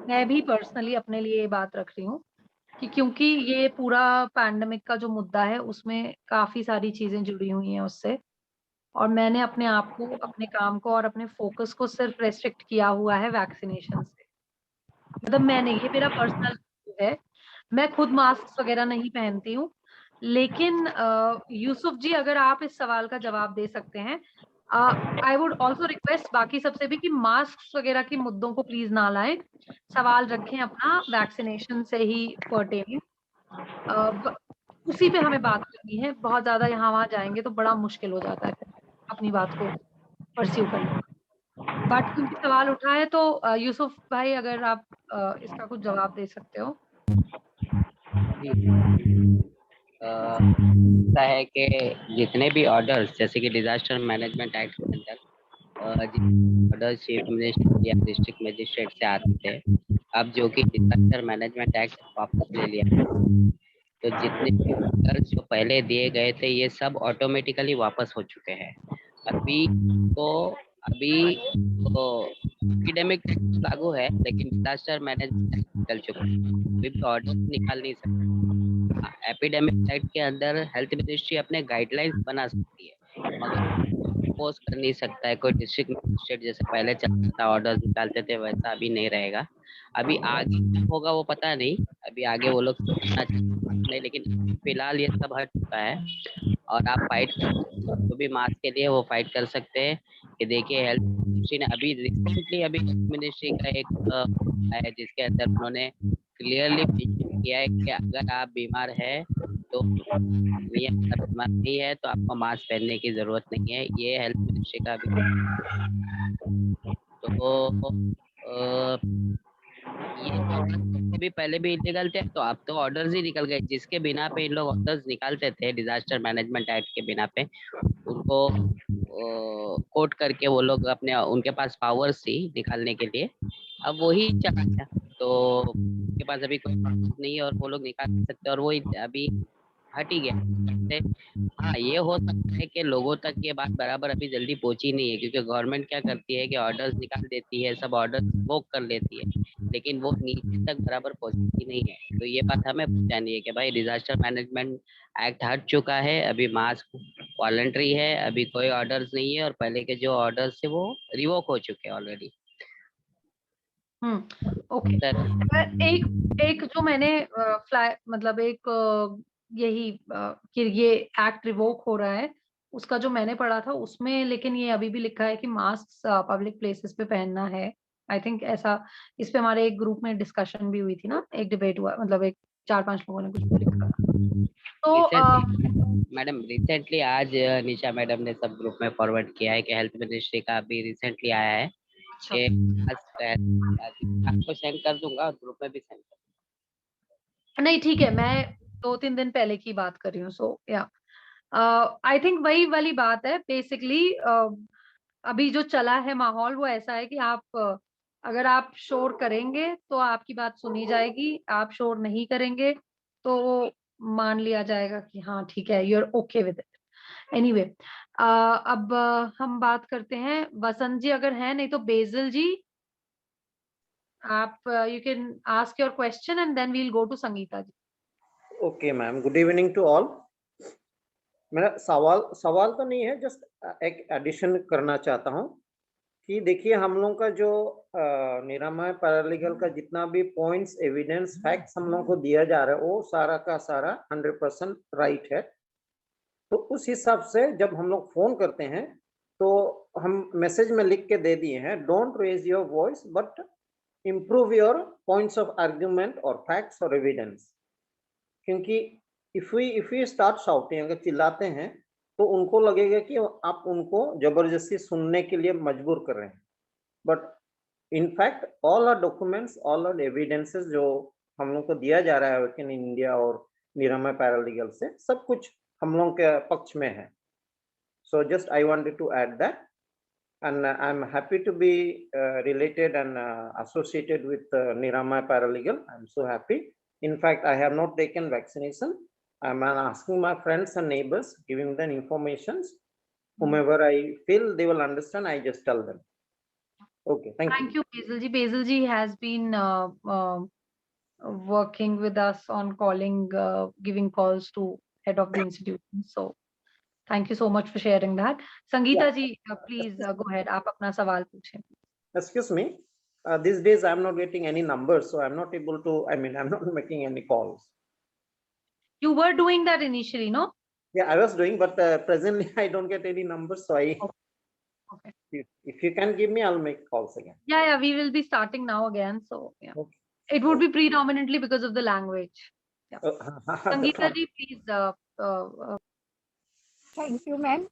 मैं भी पर्सनली अपने लिए ये बात रख रही हूँ कि क्योंकि ये पूरा पैंडेमिक का जो मुद्दा है उसमें काफी सारी चीजें जुड़ी हुई हैं उससे, और मैंने अपने आप को, अपने काम को और अपने फोकस को सिर्फ रेस्ट्रिक्ट किया हुआ है वैक्सीनेशन से। मतलब मैंने, ये मेरा पर्सनल है, मैं खुद मास्क वगैरह नहीं पहनती हूँ। लेकिन यूसुफ जी अगर आप इस सवाल का जवाब दे सकते हैं, आई वुड ऑल्सो रिक्वेस्ट बाकी सबसे भी कि मास्क वगैरह के मुद्दों को प्लीज ना लाएं, सवाल रखें अपना वैक्सीनेशन से ही पर्टेनिंग, उसी पे हमें बात करनी है। बहुत ज्यादा यहाँ वहां जाएंगे तो बड़ा मुश्किल हो जाता है अपनी बात को परस्यू करना। बट क्योंकि सवाल उठा है तो यूसुफ भाई अगर आप इसका कुछ जवाब दे सकते हो। ऐसा है कि जितने भी ऑर्डर्स जैसे कि डिजास्टर मैनेजमेंट एक्ट के अंदर ऑर्डर चीफ मिनिस्टर या डिस्ट्रिक्ट मजिस्ट्रेट से आते थे, अब जो कि डिजास्टर मैनेजमेंट एक्ट वापस ले लिया, तो जितने भी ऑर्डर्स जो पहले दिए गए थे ये सब ऑटोमेटिकली वापस हो चुके हैं। अभी एपिडेमिक लागू है लेकिन डिजास्टर मैनेजमेंट चल चुका है, अभी भी ऑर्डर निकाल नहीं सकते। एपिडेमिक एक्ट के अंदर हेल्थ मिनिस्ट्री अपने गाइडलाइंस बना सकती है मगर पोस्ट कर नहीं सकता है कोई डिस्ट्रिक्ट मजिस्ट्रेट, जैसे पहले चलता था ऑर्डर निकालते थे वैसा अभी नहीं रहेगा। अभी आगे क्या होगा वो पता नहीं, अभी आगे वो लोग सोचना नहीं, लेकिन फिलहाल ये सब हट चुका है और आप फाइट जो भी मास्क के लिए वो फाइट कर सकते हैं। कि देखिए हेल्थ मिनिस्ट्री ने अभी रिसेंटली मिनिस्ट्री का एक है जिसके अंदर उन्होंने क्लियरली किया है कि अगर आप बीमार है तो बीमार नहीं है तो आपको मास्क पहनने की जरूरत नहीं है, ये हेल्थ मिनिस्ट्री का तो ये भी पहले भी इलीगल थे, तो अब तो ऑर्डर्स ही निकल गए जिसके बिना पे इन लोग ऑर्डर्स निकालते थे डिजास्टर मैनेजमेंट एक्ट के बिना पे, उनको कोट करके वो लोग अपने उनके पास पावर्स थी निकालने के लिए, अब वही चला गया तो उनके पास अभी कोई नहीं है और वो लोग निकाल सकते और वो अभी हट ही गया। हाँ ये हो सकता है कि लोगों तक ये बात बराबर अभी जल्दी पहुंची नहीं है क्योंकि गवर्नमेंट क्या करती है कि ऑर्डर्स निकाल देती है, सब ऑर्डर बुक कर लेती है लेकिन वो नीचे तक बराबर पहुंचती नहीं है। तो ये बात हमें पहचानी है कि भाई डिजास्टर मैनेजमेंट एक्ट हट चुका है, अभी मास्क वॉलंटरी है, अभी कोई ऑर्डर्स नहीं है और पहले के जो ऑर्डर्स थे वो रिवोक हो चुके हैं ऑलरेडी। ओके, एक जो मैंने मतलब एक यही कि ये एक्ट रिवोक हो रहा है उसका जो मैंने पढ़ा था उसमें, लेकिन ये अभी भी लिखा है कि मास्क पब्लिक प्लेसेस पे पहनना है। आई थिंक ऐसा इस पे हमारे एक ग्रुप में डिस्कशन भी हुई थी ना, एक डिबेट हुआ, मतलब एक 4-5 लोगों ने कुछ लिखा। तो मैडम रिसेंटली आज निशा मैडम ने सब ग्रुप में फॉरवर्ड किया है कि हेल्थ मिनिस्ट्री का अभी रिसेंटली आया है कि आपको सेंड कर दूंगा और ग्रुप में भी सेंड कर। नहीं ठीक है, मैं 2-3 दिन पहले की बात कर रही हूँ। सो या आई थिंक वही वाली बात है बेसिकली। अभी जो चला है माहौल वो ऐसा है कि आप अगर आप शोर करेंगे तो आपकी बात सुनी जाएगी, आप शोर नहीं करेंगे तो मान लिया जाएगा कि हाँ ठीक है, you are okay with it. Anyway, अब हम बात करते हैं वसंत जी अगर हैं, नहीं तो बेजल जी आप you can ask your question and then we will go to Sangeeta ji. Okay ma'am, good evening to all. मेरा सवाल तो नहीं है, जस्ट एक एडिशन करना चाहता हूँ कि देखिए हम लोग का जो निरामय पैरालीगल का जितना भी पॉइंट्स, एविडेंस, फैक्ट्स हम लोग को दिया जा रहा है वो सारा का सारा 100% राइट है। तो उस हिसाब से जब हम लोग फोन करते हैं तो हम मैसेज में लिख के दे दिए हैं, don't raise your voice but improve your points of argument और फैक्ट्स और एविडेंस। क्योंकि इफ वी स्टार्ट शाउटिंग, अगर चिल्लाते हैं तो उनको लगेगा कि आप उनको जबरदस्ती सुनने के लिए मजबूर कर रहे हैं। But in fact all our documents, all our evidences जो हम लोग को दिया जा रहा है इन इंडिया और निरामय पैरालीगल से, सब कुछ हम लोग के पक्ष में है। So just I wanted to add that and I'm happy to be related and associated with Niramay Paralegal. I'm so happy. In fact, I have not taken vaccination. I'm asking my friends and neighbors, giving them informations. Whomever I feel they will understand, I just tell them. Okay, thank you. Basil ji. Basil ji has been working with us on calling, giving calls to head of the institution. So thank you so much for sharing that. Sangeeta ji, please go ahead. आप अपना सवाल पूछें. Excuse me. These days I'm not getting any numbers, so I'm not able to. I'm not making any calls. You were doing that initially, no? Yeah, I was doing, but presently I don't get any numbers, so I. Okay. If you can give me, I'll make calls again. Yeah, we will be starting now again. So yeah, okay. It would be predominantly because of the language. Yeah. Sangeeta ji, please. Thank you ma'am.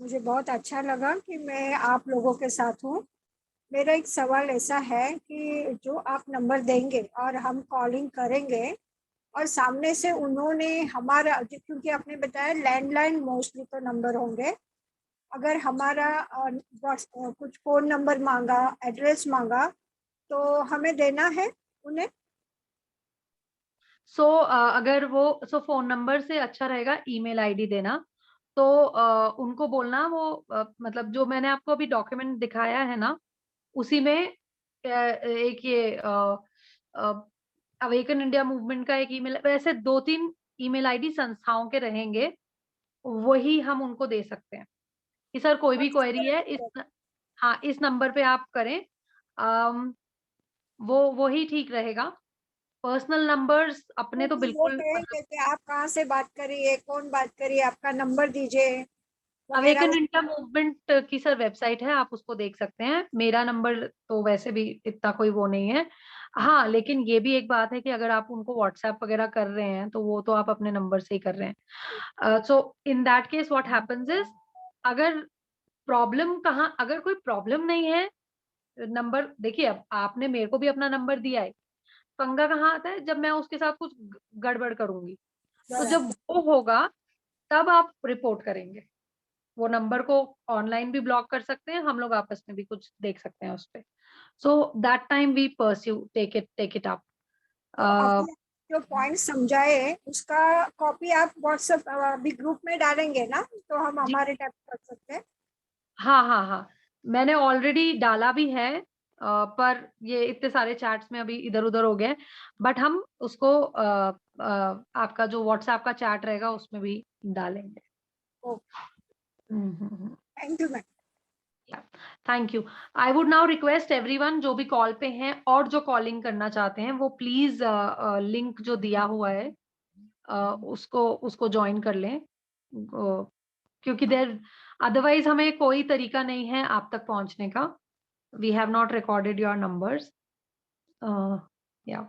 मुझे बहुत अच्छा लगा कि मैं आप लोगों के साथ हूँ। मेरा एक सवाल ऐसा है कि जो आप नंबर देंगे और हम कॉलिंग करेंगे और सामने से उन्होंने हमारा, क्योंकि आपने बताया लैंडलाइन मोस्टली तो नंबर होंगे, अगर हमारा कुछ फ़ोन नंबर मांगा, एड्रेस मांगा तो हमें देना है उन्हें? अगर वो फ़ोन नंबर से अच्छा रहेगा ईमेल आईडी देना। तो उनको बोलना वो मतलब जो मैंने आपको अभी डॉक्यूमेंट दिखाया है ना, उसी में एक ये अवेकन इंडिया मूवमेंट का एक ईमेल, वैसे 2-3 ईमेल आईडी संस्थाओं के रहेंगे, वही हम उनको दे सकते हैं कि सर कोई भी क्वेरी है इस नंबर पे आप करें। वही ठीक रहेगा। पर्सनल नंबर्स अपने तो बिल्कुल कि आप कहाँ से बात करिए, कौन बात करिए, आपका नंबर दीजिए। अवेकन इंडिया मूवमेंट की सर वेबसाइट है, आप उसको देख सकते हैं। मेरा नंबर तो वैसे भी इतना कोई वो नहीं है। हाँ, लेकिन ये भी एक बात है कि अगर आप उनको व्हाट्सएप वगैरह कर रहे हैं तो वो तो आप अपने नंबर से ही कर रहे हैं। So in that case what happens is, अगर कोई प्रॉब्लम नहीं है, नंबर देखिए, अब आपने मेरे को भी अपना नंबर दिया है, पंगा कहाँ आता है जब मैं उसके साथ कुछ गड़बड़ करूंगी। तो जब वो होगा तब आप रिपोर्ट करेंगे। वो नंबर को ऑनलाइन भी ब्लॉक कर सकते हैं, हम लोग आपस में भी कुछ देख सकते हैं उस पे। So that time we pursue take it up. जो पॉइंट समझाए उसका कॉपी आप व्हाट्सएप भी ग्रुप में डालेंगे ना, तो हम हमारे टाइप कर सकते हैं। हाँ, मैंने ऑलरेडी डाला भी है, पर ये इतने सारे चैट्स में अभी इधर उधर हो गए, बट हम उसको आपका जो व्हाट्सएप का चैट रहेगा उसमें भी डालेंगे। Thank you ma'am. Thank you. I would now request everyone जो भी कॉल पे हैं और जो कॉलिंग करना चाहते हैं वो प्लीज लिंक जो दिया हुआ है उसको ज्वाइन कर लें, क्योंकि अदरवाइज हमें कोई तरीका नहीं है आप तक पहुंचने का। We have not recorded your numbers. या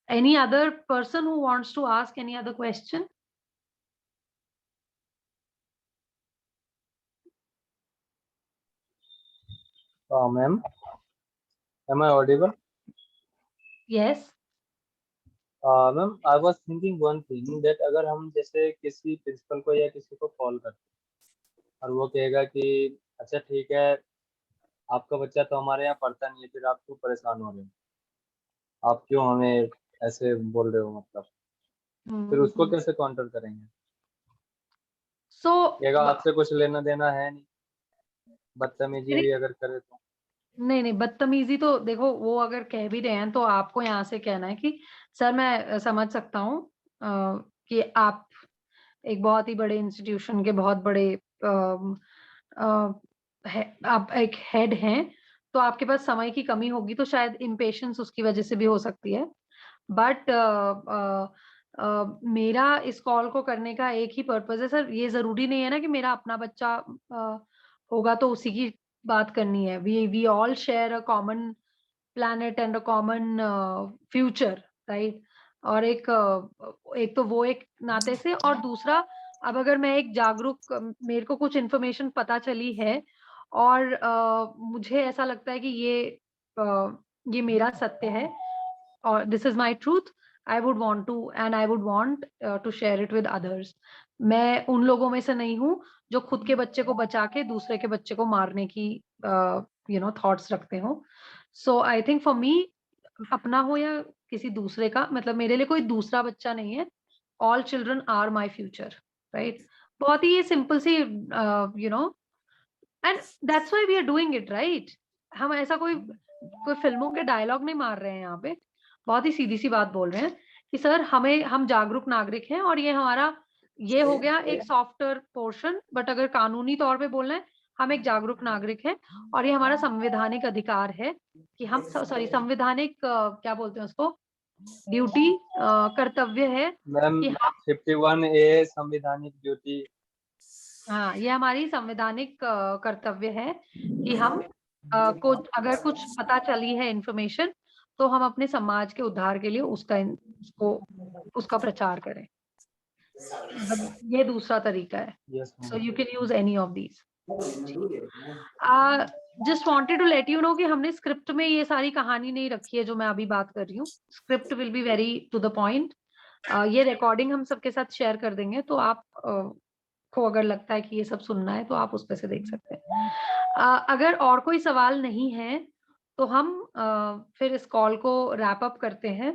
any other person who wants to ask any other question? Ma'am, am I audible? Yes. Ma'am I was thinking one thing that अगर हम जैसे किसी प्रिंसिपल को या किसी को कॉल करते हैं और वो कहेगा कि अच्छा ठीक है आपका बच्चा तो हमारे यहाँ पढ़ता नहीं है, फिर आप क्यों परेशान हो रहे हो, आप क्यों हमें ऐसे बोल रहे हो, मतलब फिर उसको कैसे काउंटर करेंगे? कहेगा आपसे कुछ लेना देना है नहीं, बदतमीजी भी अगर करे तो। नहीं, बदतमीजी तो देखो, वो अगर कह भी रहे हैं तो आपको यहाँ से कहना है कि सर मैं समझ सकता हूँ कि आप एक बहुत ही बड़े इंस्टीट्यूशन के बहुत बड़े आप एक हेड हैं, तो आपके पास समय की कमी होगी, तो शायद इम्पेशंस उसकी वजह से भी हो सकती है। बट मेरा इस कॉल को करने का एक ही पर्पस है सर, ये जरूरी नहीं है ना कि मेरा अपना बच्चा होगा तो उसी की बात करनी है। We all share a common planet and a common future, right? और एक तो वो एक नाते से, और दूसरा अब अगर मैं एक जागरूक मेरे को कुछ इन्फॉर्मेशन पता चली है और मुझे ऐसा लगता है कि ये मेरा सत्य है और this is my truth, I would want to and I would want to share it with others. मैं उन लोगों में से नहीं हूँ जो खुद के बच्चे को बचा के दूसरे के बच्चे को मारने की थॉट्स रखते हो। सो आई थिंक फॉर मी, अपना हो या किसी दूसरे का, मतलब मेरे लिए कोई दूसरा बच्चा नहीं है। All children are my future, right? बहुत ही ये सिंपल सी and that's why we are doing it, right? हम ऐसा कोई फिल्मों के डायलॉग नहीं मार रहे हैं यहाँ पे, बहुत ही सीधी सी बात बोल रहे हैं कि सर हम जागरूक नागरिक हैं और ये हो गया एक सॉफ्टवेयर पोर्शन, बट अगर कानूनी तौर पे बोलना है, हम एक जागरूक नागरिक हैं और ये हमारा संवैधानिक अधिकार है कि हम संवैधानिक क्या बोलते हैं उसको, ड्यूटी, कर्तव्य है मैम कि हम 51A संवैधानिक ड्यूटी। हाँ, ये हमारी संवैधानिक कर्तव्य है कि हम को अगर कुछ पता चली है इन्फॉर्मेशन, तो हम अपने समाज के उद्धार के लिए उसका प्रचार करें। मतलब ये दूसरा तरीका है। So you can use any of these. Just wanted to let you know कि हमने स्क्रिप्ट में ये सारी कहानी नहीं रखी है जो मैं अभी बात कर रही हूँ। Script will be very to the point. ये रिकॉर्डिंग हम सबके साथ शेयर कर देंगे, तो आप को अगर लगता है कि ये सब सुनना है तो आप उस पे से देख सकते हैं। अगर और कोई सवाल नहीं है तो हम फिर इस कॉल को रैप अप करते हैं।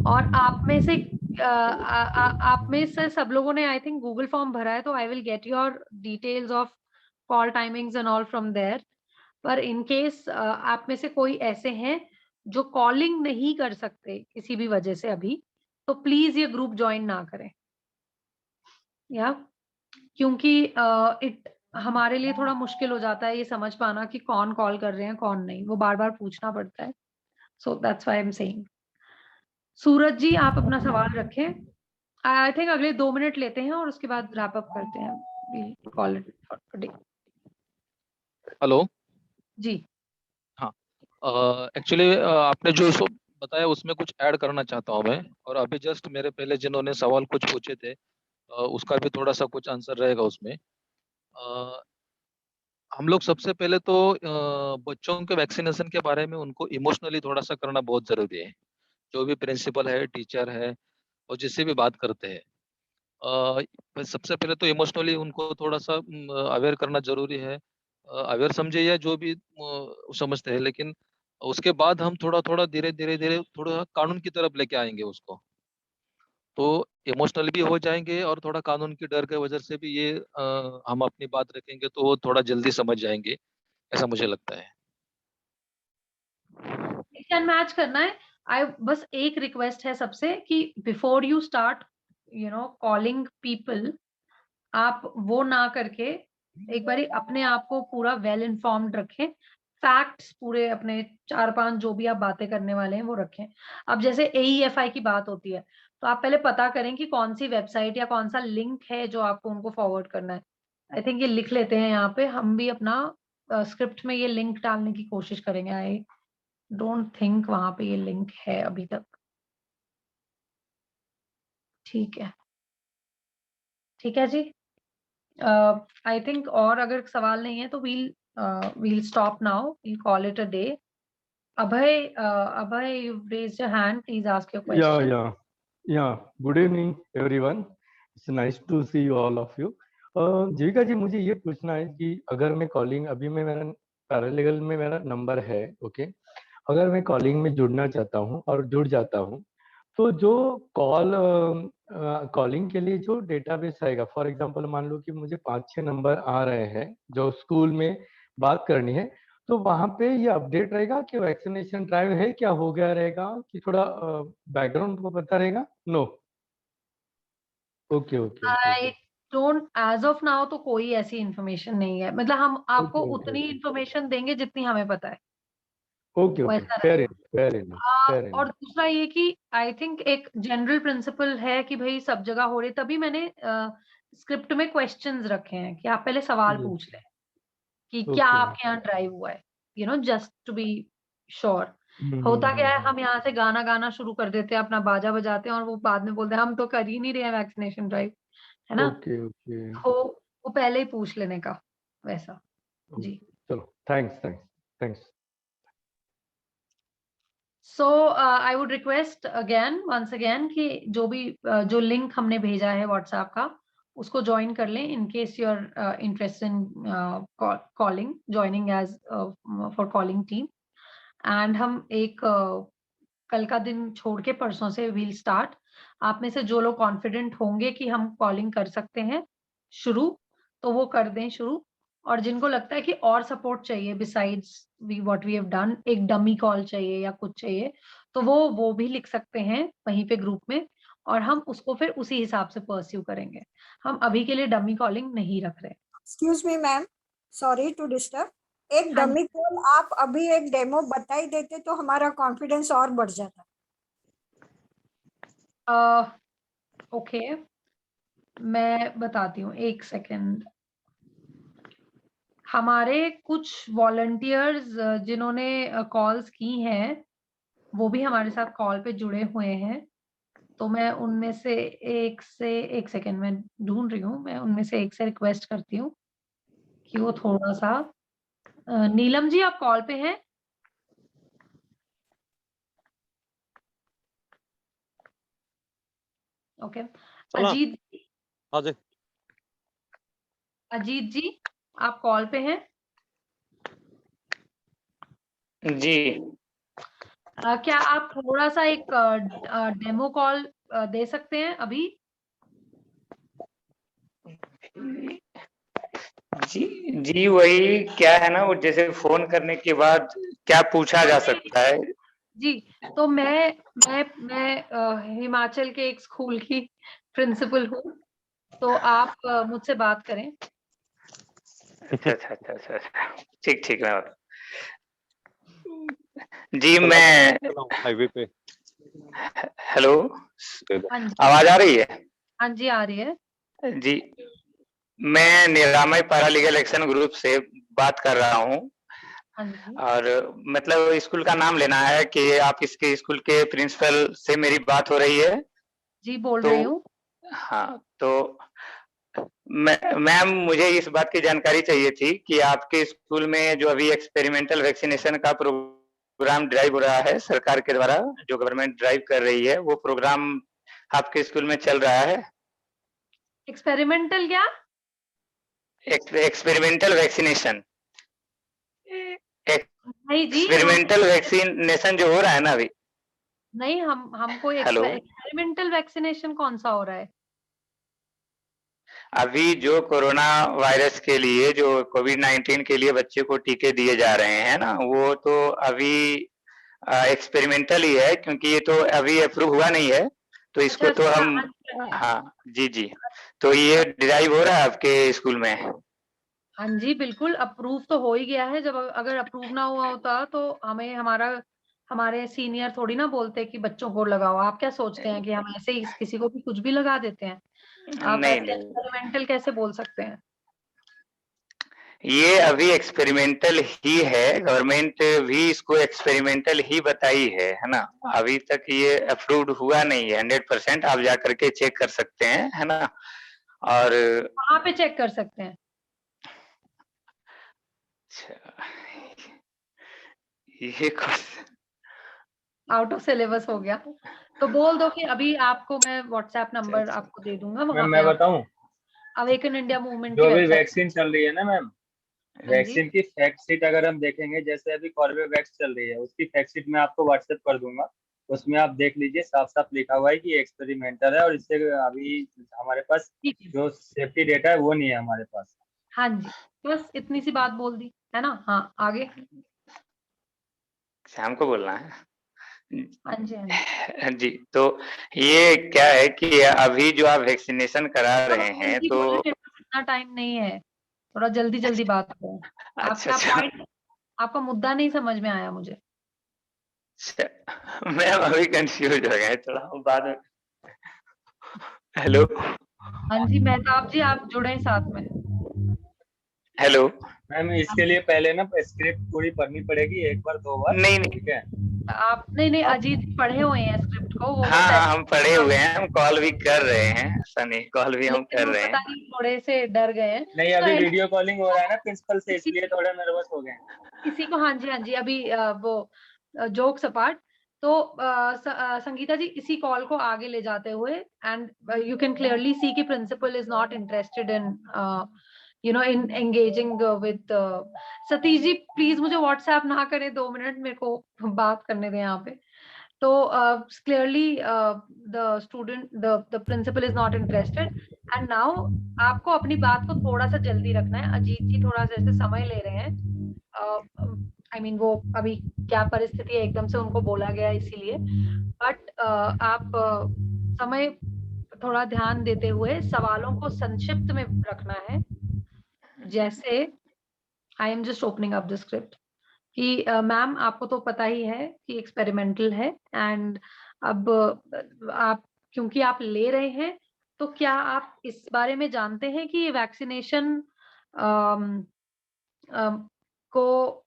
और आप में से सब लोगों ने आई थिंक गूगल फॉर्म भरा है, तो I will get your details of call timings and all from there. पर इन केस आप में से कोई ऐसे हैं जो कॉलिंग नहीं कर सकते किसी भी वजह से अभी, तो प्लीज ये ग्रुप ज्वाइन ना करें, या क्योंकि हमारे लिए थोड़ा मुश्किल हो जाता है ये समझ पाना कि कौन कॉल कर रहे हैं कौन नहीं, वो बार बार पूछना पड़ता है। So that's why I am saying. Suraj ji, आप अपना सवाल रखें। आई थिंक अगले 2 मिनट लेते हैं और उसके बाद रैप अप करते हैं। We call it for today. Hello जी। हाँ, एक्चुअली आपने जो बताया उसमें कुछ ऐड करना चाहता हूँ मैं, और अभी जस्ट मेरे पहले जिन्होंने सवाल कुछ पूछे थे उसका भी थोड़ा सा कुछ आंसर रहेगा उसमें। हम लोग सबसे पहले तो बच्चों के वैक्सीनेशन के बारे में उनको इमोशनली थोड़ा सा करना बहुत जरूरी है। जो भी प्रिंसिपल है, टीचर है, और जिससे भी बात करते हैं, सबसे पहले तो इमोशनली उनको थोड़ा सा अवेयर करना जरूरी है। अवेयर समझे या जो भी समझते हैं, लेकिन उसके बाद हम थोड़ा थोड़ा धीरे धीरे धीरे थोड़ा कानून की तरफ लेके आएंगे उसको, तो इमोशनल भी हो जाएंगे और थोड़ा कानून की डर के वजह से भी ये हम अपनी बात रखेंगे तो वो थोड़ा जल्दी समझ जाएंगे, ऐसा मुझे लगता है। मिक्स एंड मैच करना है। बस एक रिक्वेस्ट है सबसे कि before you start calling people, आप वो ना करके एक बारी अपने आप को पूरा वेल इन्फॉर्म्ड रखें, फैक्ट्स पूरे अपने 4-5 जो भी आप बातें करने वाले हैं वो रखें। अब जैसे AEFI की बात होती है, तो आप पहले पता करें कि कौन सी वेबसाइट या कौन सा लिंक है जो आपको उनको फॉरवर्ड करना है। आई थिंक ये लिख लेते हैं यहाँ पे, हम भी अपना स्क्रिप्ट में ये लिंक डालने की कोशिश करेंगे। आई डोंट थिंक वहां पे ये लिंक है अभी तक। ठीक है, ठीक है जी। आई थिंक और अगर सवाल नहीं है तो we'll stop now, we'll call it a day. Abhay, you've raised your hand. Please ask your question. Yeah. Good evening, everyone. It's nice to see you all of you. जीविका जी, मुझे ये पूछना है कि अगर मैं कॉलिंग अभी में मेरा पैरालेगल में मेरा नंबर है, ओके, अगर मैं कॉलिंग में जुड़ना चाहता हूँ और जुड़ जाता हूँ, तो जो कॉलिंग के लिए जो डेटाबेस आएगा, फॉर एग्जांपल मान लो कि मुझे 5-6 नंबर आ रहे हैं जो स्कूल में बात करनी है, तो वहां पे ये अपडेट रहेगा कि वैक्सीनेशन ड्राइव है, क्या हो गया रहेगा, कि थोड़ा बैकग्राउंड को पता रहेगा? No, okay okay I don't, as of now तो कोई ऐसी इंफॉर्मेशन नहीं है, मतलब हम आपको ओके उतनी इंफॉर्मेशन देंगे जितनी हमें पता है, ओके ओके, वैसा फेयर रहेगा। Enough, fair enough. और दूसरा ये कि आई थिंक एक जनरल प्रिंसिपल है कि भाई सब जगह हो रही, तभी मैंने स्क्रिप्ट में क्वेश्चंस रखे हैं कि आप पहले सवाल जी, पूछ लें कि क्या ओके। आपके यहाँ ड्राइव हुआ है, जस्ट टू बी श्योर। होता क्या है, हम यहाँ से गाना गाना शुरू कर देते हैं, अपना बाजा बजाते हैं और वो बाद में बोलते हैं हम तो कर ही नहीं रहे हैं वैक्सीनेशन ड्राइव, है ना? ओके ओके, तो वो पहले ही पूछ लेने का, वैसा। जी, चलो, thanks thanks thanks. So I would request again once again कि जो भी जो लिंक हमने भेजा है व्हाट्सएप का, उसको ज्वाइन कर लें in case you are interested in calling, joining as for calling team. And हम एक कल का दिन छोड़ के परसों से वील स्टार्ट। आप में से जो लोग कॉन्फिडेंट होंगे कि हम कॉलिंग कर सकते हैं शुरू, तो वो कर दें शुरू। और जिनको लगता है कि और सपोर्ट चाहिए besides what we have done, एक डमी कॉल चाहिए या कुछ चाहिए, तो वो भी लिख सकते हैं वहीं पे ग्रुप में, और हम उसको फिर उसी हिसाब से परस्यू करेंगे। हम अभी के लिए डमी कॉलिंग नहीं रख रहे। Excuse me ma'am, sorry to disturb. एक हाँ डमी कॉल आप अभी एक डेमो बता ही देते तो हमारा कॉन्फिडेंस और बढ़ जाता। ओके, मैं बताती हूँ, एक सेकेंड। हमारे कुछ वॉलंटियर्स जिन्होंने कॉल्स की हैं, वो भी हमारे साथ कॉल पे जुड़े हुए हैं। तो मैं उनमें से एक सेकेंड में ढूंढ रही हूँ, मैं उनमें से एक से रिक्वेस्ट करती हूँ कि वो थोड़ा सा नीलम जी, आप कॉल पे हैं? ओके, अजीत, हाँ जी, अजीत जी आप कॉल पे हैं? जी। क्या आप थोड़ा सा एक डेमो कॉल दे सकते हैं अभी? जी वही क्या है ना, वो जैसे फोन करने के बाद क्या पूछा जा सकता है? जी, तो मैं हिमाचल के एक स्कूल की प्रिंसिपल हूँ, तो आप मुझसे बात करें। अच्छा। ठीक मैं जी, मैं हाईवे पे। हेलो, हाँ जी, आवाज आ रही है? हाँ जी आ रही है जी, मैं निरामय पैरालीगल एक्शन ग्रुप से बात कर रहा हूँ। हाँ जी, और मतलब स्कूल का नाम लेना है कि आप इसके स्कूल के प्रिंसिपल से मेरी बात हो रही है? जी बोल तो रही हूँ। हाँ, तो मैम मुझे इस बात की जानकारी चाहिए थी कि आपके स्कूल में जो अभी एक्सपेरिमेंटल वैक्सीनेशन का प्रोग्राम ड्राइव हो रहा है सरकार के द्वारा, जो गवर्नमेंट ड्राइव कर रही है, वो प्रोग्राम आपके स्कूल में चल रहा है? एक्सपेरिमेंटल क्या? एक्सपेरिमेंटल वैक्सीनेशन, नहीं जी, एक्सपेरिमेंटल वैक्सीनेशन जो हो रहा है ना अभी। नहीं, हमको हेलो, एक्सपेरिमेंटल वैक्सीनेशन कौन सा हो रहा है? अभी जो कोरोना वायरस के लिए, जो कोविड-19 के लिए बच्चे को टीके दिए जा रहे हैं ना, वो तो अभी एक्सपेरिमेंटल ही है, क्योंकि ये तो अभी अप्रूव हुआ नहीं है, तो इसको तो हम हाँ जी, तो ये ड्राइव हो रहा है आपके स्कूल में? हाँ जी बिल्कुल, अप्रूव तो हो ही गया है। जब अगर अप्रूव ना हुआ होता तो हमारे सीनियर थोड़ी ना बोलते कि बच्चों को लगाओ। आप क्या सोचते हैं कि हम ऐसे ही किसी को भी कुछ भी लगा देते हैं? आप नहीं ऐसे एक्सपेरिमेंटल कैसे बोल सकते हैं? ये अभी एक्सपेरिमेंटल ही है, गवर्नमेंट भी इसको एक्सपेरिमेंटल ही बताई है ना? अभी तक ये अप्रूव्ड हुआ नहीं है 100%, आप जा करके चेक कर सकते हैं, है ना? और कहाँ पे चेक कर सकते हैं? अच्छा, ये आउट ऑफ सिलेबस हो गया। तो बोल दो कि अभी आपको मैं व्हाट्सएप नंबर आपको दे दूंगा, वहां मैम पे मैं आप बताऊं, अवेकन इंडिया मूवमेंट जो की अभी वेबसाइट। वैक्सीन चल रही है ना मैम, हाँ जी, वैक्सीन की फैक्ट शीट अगर हम देखेंगे, जैसे अभी कॉर्बेवैक्स चल रही है, उसकी फैक्ट शीट मैं आपको व्हाट्सएप कर दूंगा। उसमें आप देख लीजिए, साफ साफ लिखा हुआ है कि एक्सपेरिमेंटल है और इससे अभी हमारे पास ठीक है। जो सेफ्टी डेटा है वो नहीं है हमारे पास। हाँ जी, बस इतनी सी बात बोल दी है ना। हाँ, आगे। शाम को बोलना है। हाँ जी, हाँ जी। जी, तो ये क्या है कि अभी जो आप वैक्सीनेशन करा थोड़ा रहे हैं जल्दी तो बोलिए, मेरे पास इतना टाइम नहीं है। थोड़ा जल्दी जल्दी बात करो। अच्छा आपका अच्छा पॉइंट, आपका मुद्दा नहीं समझ में आया मुझे। अच्छा, मैम अभी कंफ्यूज हो गए थोड़ा बाद में। हेलो हाँ जी, मेहताब जी आप जुड़े साथ में। हेलो। मैम इसके लिए पहले ना स्क्रिप्ट पूरी पढ़नी पड़ेगी, एक बार दो बार, नहीं नहीं ठीक है। आप नहीं, आप अजीत जी पढ़े हुए हैं स्क्रिप्ट को, वो हाँ बस हाँ, ऐसे हम पढ़े हुए हैं, हम कॉल भी कर रहे हैं, ऐसा नहीं, कॉल भी हम लेकिन कर वो रहे पता हैं। नहीं थोड़े से डर गए हैं। नहीं, तो अभी वीडियो कॉलिंग हो रहा है ना प्रिंसिपल से, इसलिए थोड़ा नर्वस हो गए। इसी को, हाँ जी हाँ जी, अभी वो जोक्स अपार्ट, तो संगीता जी इसी कॉल को आगे ले जाते हुए, and you can clearly see कि principal is not interested in you know in engaging with Satish ji. Please मुझे व्हाट्सएप ना करें, 2 मिनट मेरे को बात करने दें यहाँ पे। तो clearly the student the principal is not interested, and now आपको अपनी बात को थोड़ा सा जल्दी रखना है। अजीत जी थोड़ा जैसे समय ले रहे हैं, आई मीन वो अभी क्या परिस्थिति है, एकदम से उनको बोला गया इसीलिए, बट आप समय थोड़ा ध्यान देते हुए सवालों को संक्षिप्त में रखना है। जैसे आई am just opening up the script कि मैम आपको तो पता ही है कि एक्सपेरिमेंटल है, एंड अब आप क्योंकि आप ले रहे हैं, तो क्या आप इस बारे में जानते हैं कि ये वैक्सीनेशन को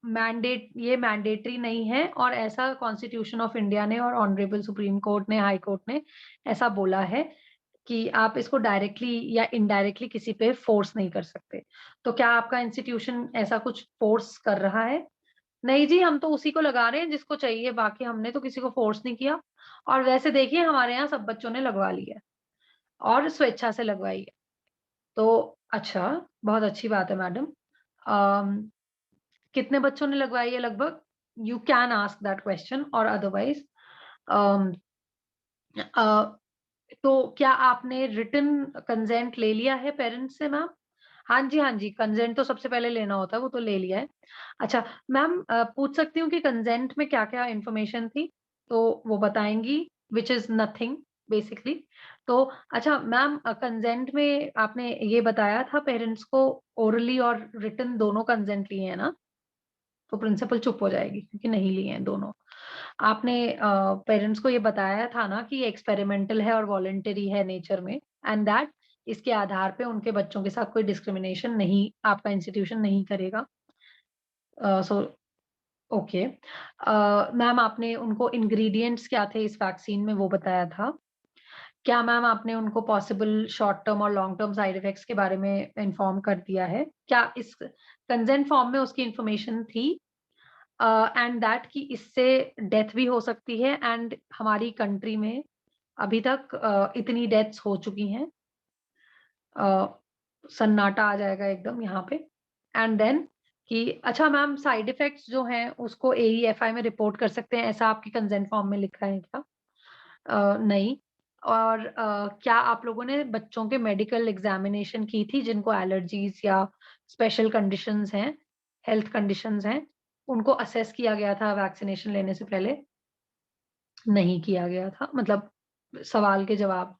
ये मैंडेटरी नहीं है, और ऐसा कॉन्स्टिट्यूशन ऑफ इंडिया ने और ऑनरेबल सुप्रीम कोर्ट ने, हाई कोर्ट ने ऐसा बोला है कि आप इसको डायरेक्टली या इनडायरेक्टली किसी पे फोर्स नहीं कर सकते। तो क्या आपका इंस्टीट्यूशन ऐसा कुछ फोर्स कर रहा है? नहीं जी, हम तो उसी को लगा रहे हैं जिसको चाहिए, बाकी हमने तो किसी को फोर्स नहीं किया। और वैसे देखिए हमारे यहाँ सब बच्चों ने लगवा लिया और स्वेच्छा से लगवाई है। तो अच्छा, बहुत अच्छी बात है मैडम। कितने बच्चों ने लगवाई है लगभग? You can ask that question, और अदरवाइज तो क्या आपने रिटन कंसेंट ले लिया है पेरेंट्स से मैम? हाँ जी, हाँ जी, कंसेंट तो सबसे पहले लेना होता है, वो तो ले लिया है। अच्छा मैम, पूछ सकती हूँ कि कंसेंट में क्या-क्या इन्फॉर्मेशन थी? तो वो बताएँगी, व्हिच इज़ नथिंग बेसिकली। तो अच्छा मैम, कंसेंट में आपने ये बताया था पेरेंट्स को, ओरली और रिटन दोनों कंसेंट लिए हैं ना? तो प्रिंसिपल चुप हो जाएगी क्योंकि नहीं लिए हैं दोनों। आपने पेरेंट्स को ये बताया था ना कि ये एक्सपेरिमेंटल है और वॉलंटरी है नेचर में, एंड दैट इसके आधार पे उनके बच्चों के साथ कोई डिस्क्रिमिनेशन नहीं, आपका इंस्टीट्यूशन नहीं करेगा। So okay. मैम आपने उनको इंग्रेडिएंट्स क्या थे इस वैक्सीन में वो बताया था। क्या मैम आपने उनको पॉसिबल शॉर्ट टर्म और लॉन्ग टर्म साइड इफेक्ट्स के बारे में इन्फॉर्म कर दिया है? क्या इस कंसेंट फॉर्म में उसकी इन्फॉर्मेशन थी? एंड दैट कि इससे डेथ भी हो सकती है, एंड हमारी कंट्री में अभी तक इतनी डेथ्स हो चुकी हैं, सन्नाटा आ जाएगा एकदम यहाँ पे। एंड देन कि अच्छा मैम, साइड इफेक्ट्स जो हैं उसको AEFI में रिपोर्ट कर सकते हैं, ऐसा आपकी कंसेंट फॉर्म में लिखा है क्या? नहीं। और क्या आप लोगों ने बच्चों के मेडिकल एग्जामिनेशन की थी जिनको एलर्जीज या स्पेशल कंडीशंस हैं, हेल्थ कंडीशंस हैं, उनको असेस किया गया था वैक्सीनेशन लेने से पहले? नहीं किया गया था, मतलब सवाल के जवाब।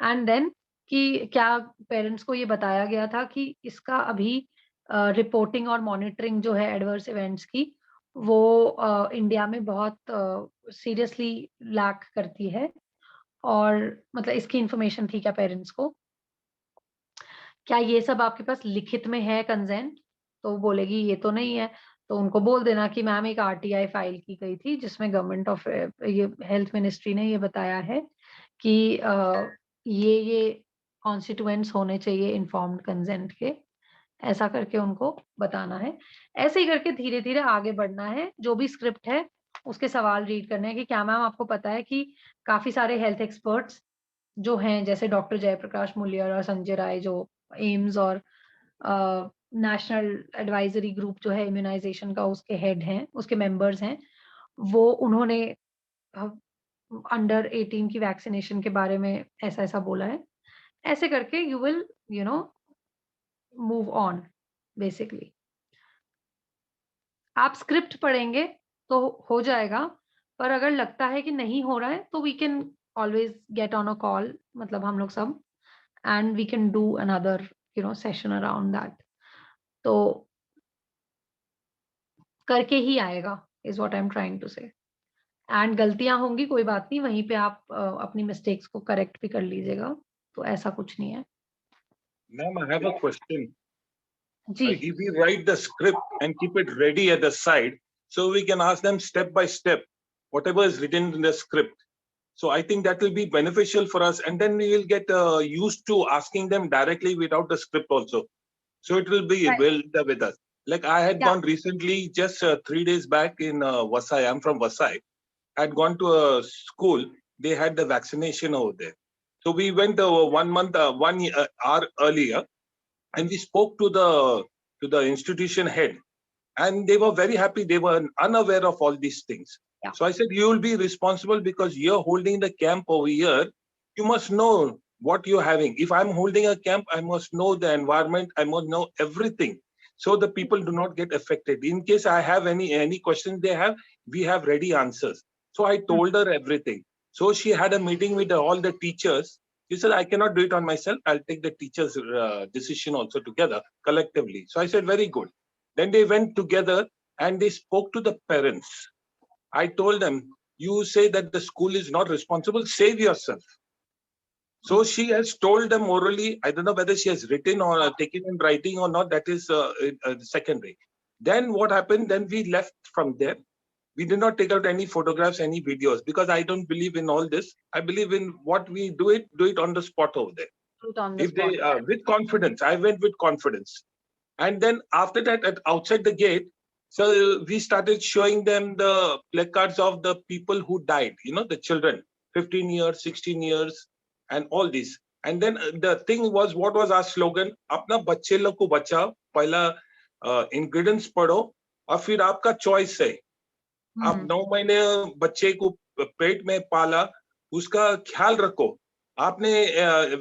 एंड देन कि क्या पेरेंट्स को ये बताया गया था कि इसका अभी रिपोर्टिंग और मॉनिटरिंग जो है एडवर्स इवेंट्स की, वो इंडिया में बहुत सीरियसली लैक करती है, और मतलब इसकी इंफॉर्मेशन थी क्या पेरेंट्स को? क्या ये सब आपके पास लिखित में है कंसेंट? तो बोलेगी ये तो नहीं है, तो उनको बोल देना कि मैम एक RTI फाइल की गई थी जिसमें गवर्नमेंट ऑफ ये हेल्थ मिनिस्ट्री ने ये बताया है कि ये कॉन्स्टिट्यूएंट्स होने चाहिए इन्फॉर्म्ड कंसेंट के, ऐसा करके उनको बताना है। ऐसे ही करके धीरे-धीरे आगे बढ़ना है। जो भी स्क्रिप्ट है उसके सवाल रीड करने हैं कि क्या मैम आपको पता है कि काफी सारे हेल्थ एक्सपर्ट्स जो हैं, जैसे डॉक्टर जयप्रकाश मुलियर और संजय राय, जो एम्स और नेशनल एडवाइजरी ग्रुप जो है इम्यूनाइजेशन का, उसके हेड हैं, उसके मेंबर्स हैं, वो उन्होंने अंडर 18 की वैक्सीनेशन के बारे में ऐसा ऐसा बोला है। ऐसे करके you will move on basically. आप स्क्रिप्ट पढ़ेंगे तो हो जाएगा, पर अगर लगता है कि नहीं हो रहा है तो we can always get on a call, मतलब हम लोग सब, and we can do another session around that. तो करके ही आएगा is what I am trying to say. And गलतियां होंगी, कोई बात नहीं, वहीं पे आप अपनी मिस्टेक्स को करेक्ट भी कर लीजिएगा, तो ऐसा कुछ नहीं है। Ma'am, I have a question. Ji. If we write the script and keep it ready at the side, so we can ask them step by step, whatever is written in the script. So I think that will be beneficial for us, and then we will get used to asking them directly without the script also. So it will be well with us. Like I had gone recently, just 3 days back in Vasai. I'm from Vasai. I had gone to a school. They had the vaccination over there. So we went 1 month, 1 hour earlier, and we spoke to the institution head, and they were very happy. They were unaware of all these things. So I said, you will be responsible because you're holding the camp over here. You must know what you're having. If I'm holding a camp, I must know the environment. I must know everything, so the people do not get affected. In case I have any questions they have, we have ready answers. So I told her everything. So she had a meeting with all the teachers. She said, I cannot do it on myself. I'll take the teachers' decision also together, collectively. So I said, very good. Then they went together and they spoke to the parents. I told them, you say that the school is not responsible, save yourself. So she has told them orally. I don't know whether she has written or taken in writing or not. That is secondary. Then what happened? Then we left from there. We did not take out any photographs, any videos, because I don't believe in all this. I believe in what we do it on the spot over there. If they with confidence, I went with confidence. And then after that, outside the gate, so we started showing them the placards of the people who died, the children, 15 years, 16 years, and all this. And then the thing was, what was our slogan? Apna bacche log ko bachao, pehla ingredients padho, aur fir aapka choice hai. आप 9 महीने बच्चे को पेट में पाला, उसका ख्याल रखो। आपने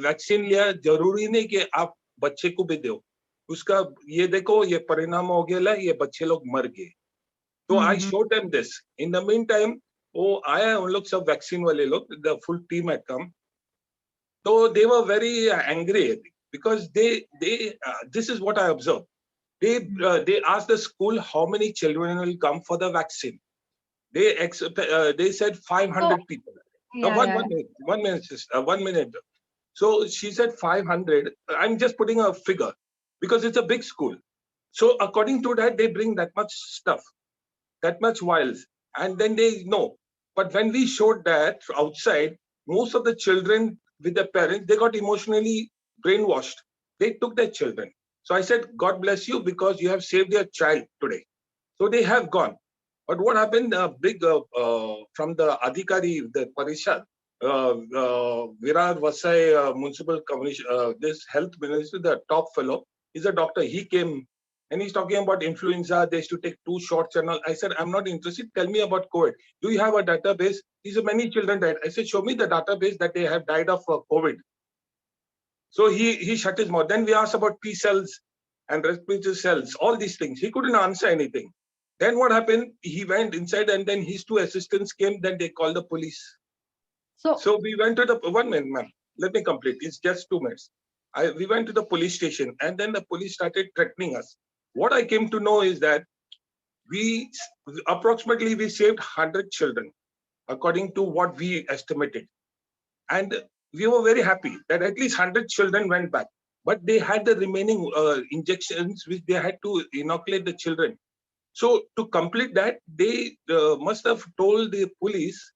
वैक्सीन लिया, जरूरी नहीं कि आप बच्चे को भी दो। उसका ये देखो, ये परिणाम हो गया, ये बच्चे लोग मर गए। तो I showed them this. In the meantime वो आया, उन लोग सब वैक्सीन वाले लोग, the full team had come. तो they were very angry because this is what I observed. They asked the school how many children will come for the vaccine. They said 500 people. One minute. So she said 500. I'm just putting a figure because it's a big school. So according to that, they bring that much stuff, that much vials, and then they know. But when we showed that outside, most of the children with their parents, they got emotionally brainwashed. They took their children. So I said, God bless you because you have saved your child today. So they have gone. But what happened, big from the Adhikari, the Parishad, Virar Vasai Municipal Commission, this health minister, the top fellow, is a doctor. He came and he's talking about influenza. They used to take 2 shots and all. I said, I'm not interested. Tell me about COVID. Do you have a database? He said, many children died. I said, show me the database that they have died of COVID. So he shut his mouth. Then we asked about T cells and respiratory cells, all these things. He couldn't answer anything. Then what happened? He went inside and then his 2 assistants came. Then they called the police. So we went to the, 1 minute, ma'am. Let me complete. It's just 2 minutes. We went to the police station and then the police started threatening us. What I came to know is that we saved 100 children, according to what we estimated. And we were very happy that at least 100 children went back. But they had the remaining injections which they had to inoculate the children. So to complete that, they must have told the police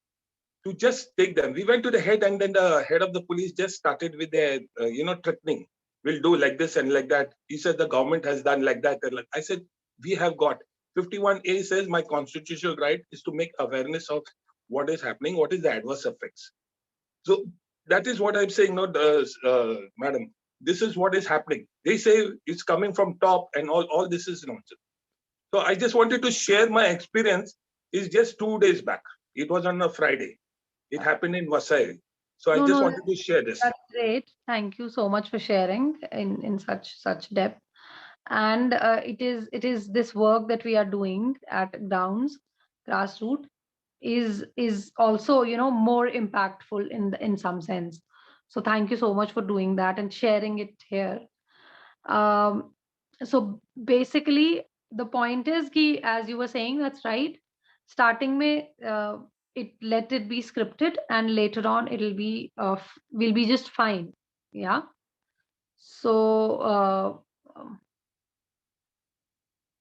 to just take them. We went to the head and then the head of the police just started with their, threatening. We'll do like this and like that. He said the government has done like that. I said, we have got. 51A says my constitutional right is to make awareness of what is happening, what is the adverse effects. So that is what I'm saying, madam. This is what is happening. They say it's coming from top and all this is nonsense. So I just wanted to share my experience. Is just 2 days back. It was on a Friday. It happened in Vasai. So I No, just no, wanted to share this. that's great. Thank you so much for sharing in such depth. And it is this work that we are doing at grounds, grassroots, is also, you know, more impactful in some sense. So thank you so much for doing that and sharing it here. So basically the point is ki, as you were saying, that's right, starting mein let it be scripted and later on it'll be will be just fine. Yeah. So